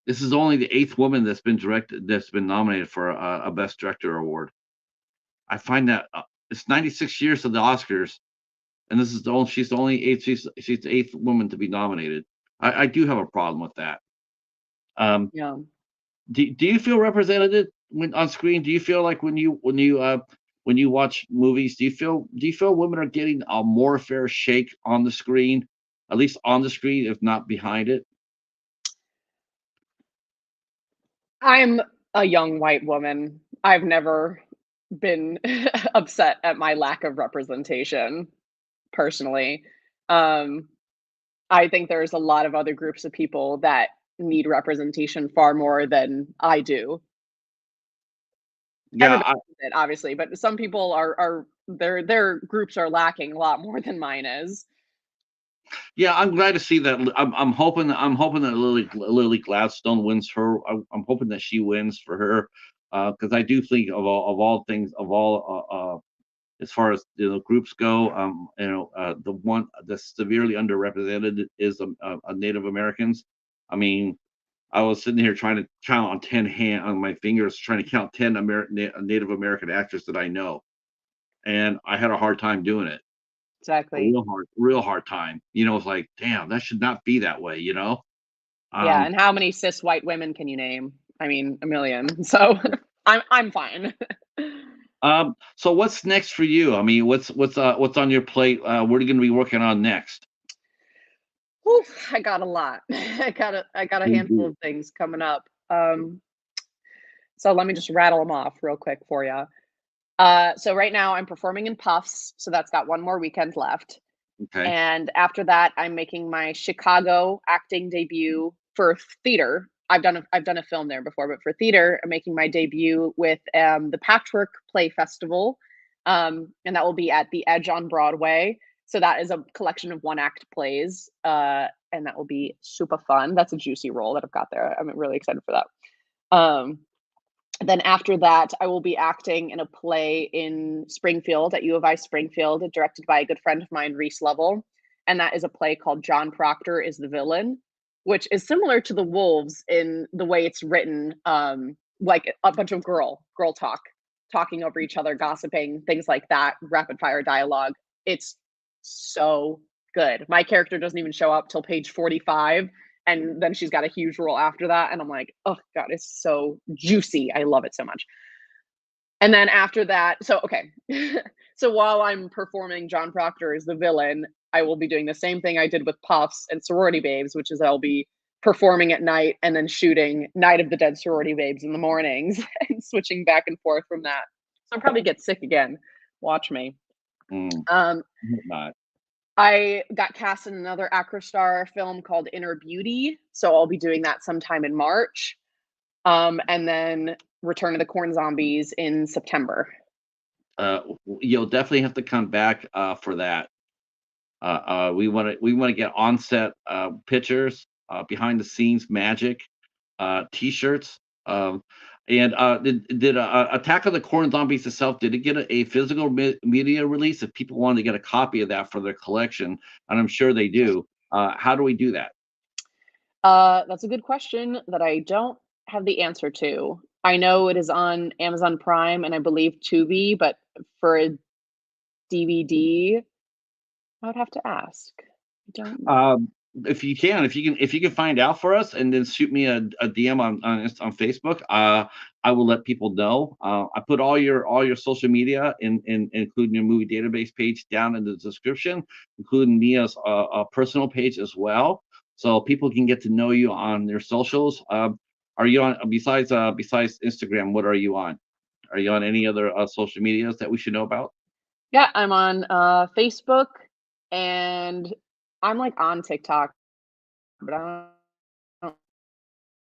this is only the eighth woman that's been nominated for a Best Director award. I find that it's 96 years of the Oscars, and she's the only eighth she's the eighth woman to be nominated. I do have a problem with that. Um, Yeah. do you feel represented when on screen? Do you feel like when you watch movies, do you feel women are getting a more fair shake on the screen, at least on the screen, if not behind it? I'm a young white woman. I've never been upset at my lack of representation, personally. Um, I think there's a lot of other groups of people that need representation far more than I do. Yeah, Everybody needs it, obviously, but some people are their groups are lacking a lot more than mine is. yeah, I'm glad to see that. I'm hoping that Lily Gladstone wins her. I'm hoping that she wins for her, because I do think of all things of all as far as groups go, the one that's severely underrepresented is Native Americans. I mean, I was sitting here trying to count on 10 on my fingers, trying to count 10 Native American actors that I know, and I had a hard time doing it. A Exactly. real hard time. It's like, damn, that should not be that way. Yeah, Um, and how many cis white women can you name? I mean, a million. So I'm fine. so what's next for you? I mean, what's on your plate? What are you going to be working on next? Whew, I got a lot. I got a handful Indeed. of things coming up. So let me just rattle them off real quick for you. So right now I'm performing in Puffs, so that's got one more weekend left. Okay. And after that, I'm making my Chicago acting debut for theater. I've done a film there before, but for theater, I'm making my debut with the Patchwork Play Festival And that will be at the Edge on Broadway. So that is a collection of one-act plays, and that will be super fun. That's a juicy role that I've got there. I'm really excited for that. Then after that, I will be acting in a play in Springfield at U of I Springfield, directed by a good friend of mine, Reese Lovell. And that is a play called John Proctor is the Villain, which is similar to The Wolves in the way it's written, like a bunch of girl talk, talking over each other, gossiping, things like that, rapid fire dialogue. It's so good. My character doesn't even show up till page 45, and then she's got a huge role after that, and I'm like, oh god, it's so juicy. I love it so much. And then after that, so okay. So while I'm performing John Proctor as the villain, I will be doing the same thing I did with Puffs and Sorority Babes, which is I'll be performing at night and then shooting Night of the Dead Sorority Babes in the mornings and switching back and forth from that. So I'll probably get sick again. Watch me. Mm, Um, not. I got cast in another Acrostar film called Inner Beauty, so I'll be doing that sometime in March. And then Return of the Corn Zombies in September. You'll definitely have to come back for that. We want to get on set pictures, behind the scenes magic, t-shirts. And did Attack of the Corn Zombies itself, did it get a physical media release? If people wanted to get a copy of that for their collection, and I'm sure they do, how do we do that? That's a good question that I don't have the answer to. I know it is on Amazon Prime and I believe Tubi, but for a DVD, I would have to ask. I don't know. If you can find out for us, and then shoot me a DM on Facebook. I will let people know. I put all your social media including your movie database page down in the description, including Mia's personal page as well, so people can get to know you on your socials. Are you on, besides Instagram? What are you on? Are you on any other social medias that we should know about? Yeah, I'm on Facebook and I'm like on TikTok, but I don't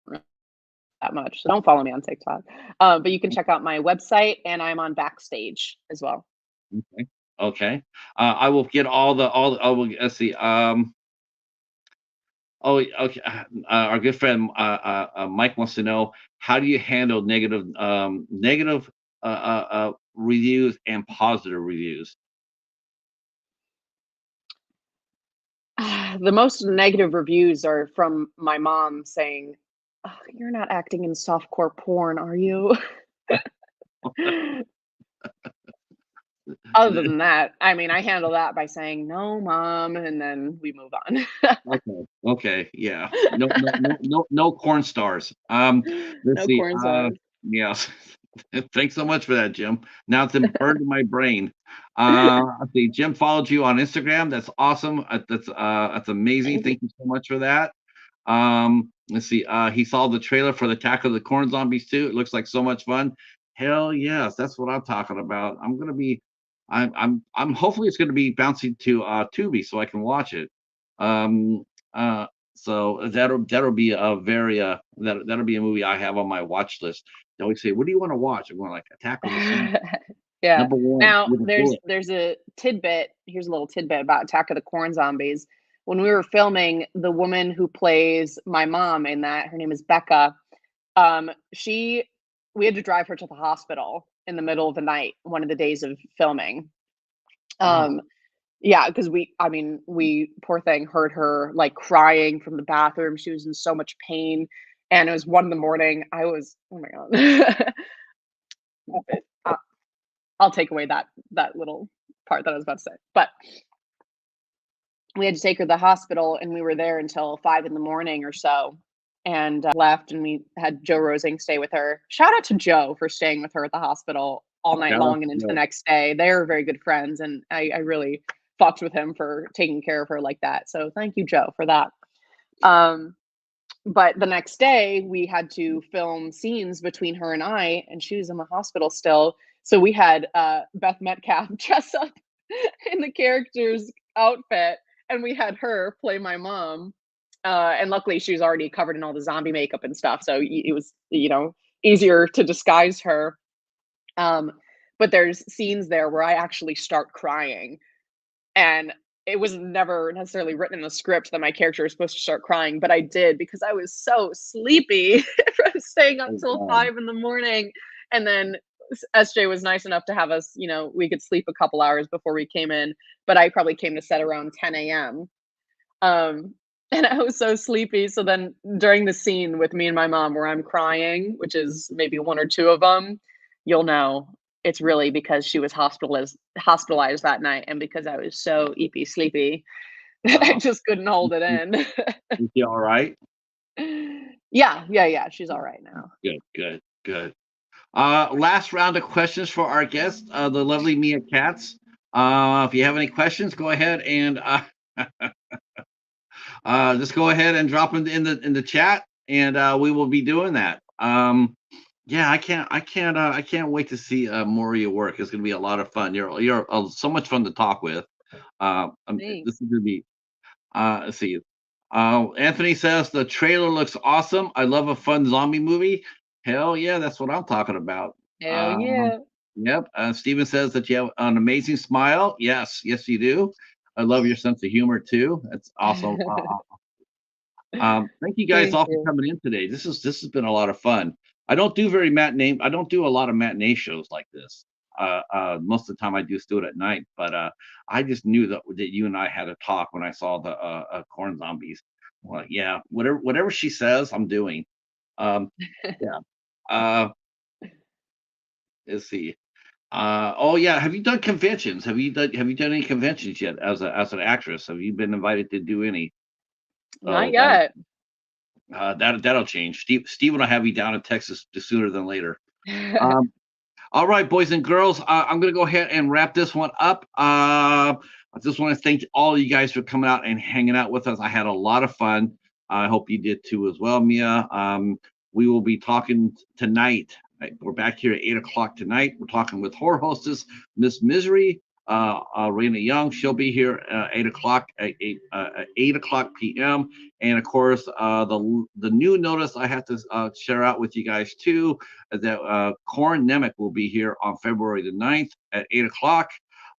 really that much. So don't follow me on TikTok. But you can check out my website and I'm on Backstage as well. Okay. Okay. I will get I will, let's see. Oh, okay. Our good friend Mike wants to know, how do you handle negative reviews and positive reviews? The most negative reviews are from my mom saying, "Oh, you're not acting in softcore porn, are you?" Other than that, I mean, I handle that by saying, "No, mom," and then we move on. Okay. Okay. Yeah. No corn stars. Let's No see. corn stars. Yeah. Thanks so much for that, Jim. Now it's burned in my brain. Let's see. Jim followed you on Instagram. That's awesome. That's amazing. Thank you. Thank you so much for that. Let's see. He saw the trailer for the Attack of the Corn Zombies too. It looks like so much fun. Hell yes, that's what I'm talking about. I'm hopefully it's gonna be bouncing to Tubi so I can watch it. Um, so that'll be a very that'll be a movie I have on my watch list. They always say, "What do you want to watch?" I'm going like Attack of the Sun Yeah. number one Now, with a bullet. there's a tidbit here's a little tidbit about Attack of the Corn Zombies. When we were filming, the woman who plays my mom in that, her name is Becca, she we had to drive her to the hospital in the middle of the night, one of the days of filming. Wow. Um, yeah, because we poor thing, heard her, like, crying from the bathroom. She was in so much pain, and it was 1 in the morning. I was oh my god. But, I'll take away that little part that I was about to say. But we had to take her to the hospital, and we were there until 5 in the morning or so, and, left, and we had Joe Rosing stay with her. Shout out to Joe for staying with her at the hospital all night Shout out long and to into the Joe. next day. They're very good friends, and I really fucked with him for taking care of her like that, so thank you, Joe, for that. Um, but the next day, we had to film scenes between her and I, and she was in the hospital still, so we had, Beth Metcalf dress up in the character's outfit, and we had her play my mom. And luckily, she was already covered in all the zombie makeup and stuff, so it was easier to disguise her. Um, but there's scenes there where I actually start crying, and it was never necessarily written in the script that my character was supposed to start crying, but I did because I was so sleepy from staying up Oh, till God. 5 in the morning, and then SJ was nice enough to have us, we could sleep a couple hours before we came in, but I probably came to set around 10 AM. Um, and I was so sleepy, so then during the scene with me and my mom where I'm crying, which is maybe 1 or 2 of them, you'll know it's really because she was hospitalized that night and because I was so eepy sleepy that I Uh, just couldn't hold it is in. she all right? Yeah, yeah, yeah, she's alright now. Good, good, good. Last round of questions for our guest, the lovely Mia Katz. If you have any questions, go ahead and just go ahead and drop them in the chat, and we will be doing that. Yeah, I can't wait to see more of your work. It's going to be a lot of fun. You're so much fun to talk with. This Thanks. is going to be. Let's see. Anthony says the trailer looks awesome. I love a fun zombie movie. Hell yeah, that's what I'm talking about. Hell Um, yeah. yep. Steven says that you have an amazing smile. Yes, yes, you do. I love your sense of humor too. That's also. Thank you guys Thank all for you. coming in today. This has been a lot of fun. I don't do a lot of matinee shows like this. Most of the time I just do it at night, but I just knew that you and I had a talk when I saw the corn zombies. Well, yeah, whatever she says, I'm doing. Um, yeah. Uh, let's see. Oh yeah, have you done conventions? Have you done any conventions yet as an actress? Have you been invited to do any? Not Oh, that yet. that'll change. Steve will have you down in Texas sooner than later. Um, all right, boys and girls, I'm gonna go ahead and wrap this one up. I just want to thank all of you guys for coming out and hanging out with us. I had a lot of fun. I hope you did too as well, Mia. We will be talking tonight. Right, we're back here at 8 o'clock tonight. We're talking with horror hostess Miss Misery, Raina Young. She'll be here 8 o'clock at 8 o'clock p.m. And of course, the new notice I have to share out with you guys too is that Corin Nemec will be here on February the 9th at 8 o'clock.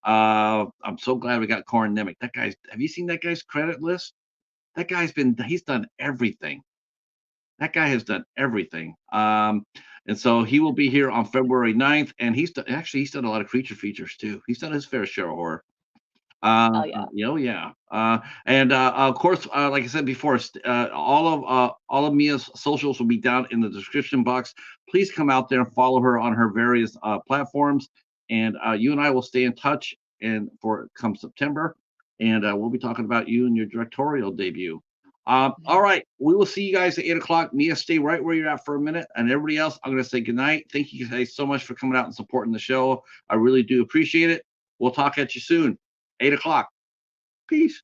I'm so glad we got Corin Nemec. That guy's. Have you seen that guy's credit list? He's done everything. That guy has done everything. And so he will be here on February 9th. And he's done a lot of creature features too. He's done his fair share of horror. Oh, yeah. Yeah. And of course, like I said before, all of Mia's socials will be down in the description box. Please come out there and follow her on her various platforms, and you and I will stay in touch. And for come September, and we'll be talking about you and your directorial debut. All right, we will see you guys at 8 o'clock. Mia, stay right where you're at for a minute, and everybody else, I'm going to say goodnight. Thank you guys so much for coming out and supporting the show. I really do appreciate it. We'll talk at you soon. 8 o'clock. Peace.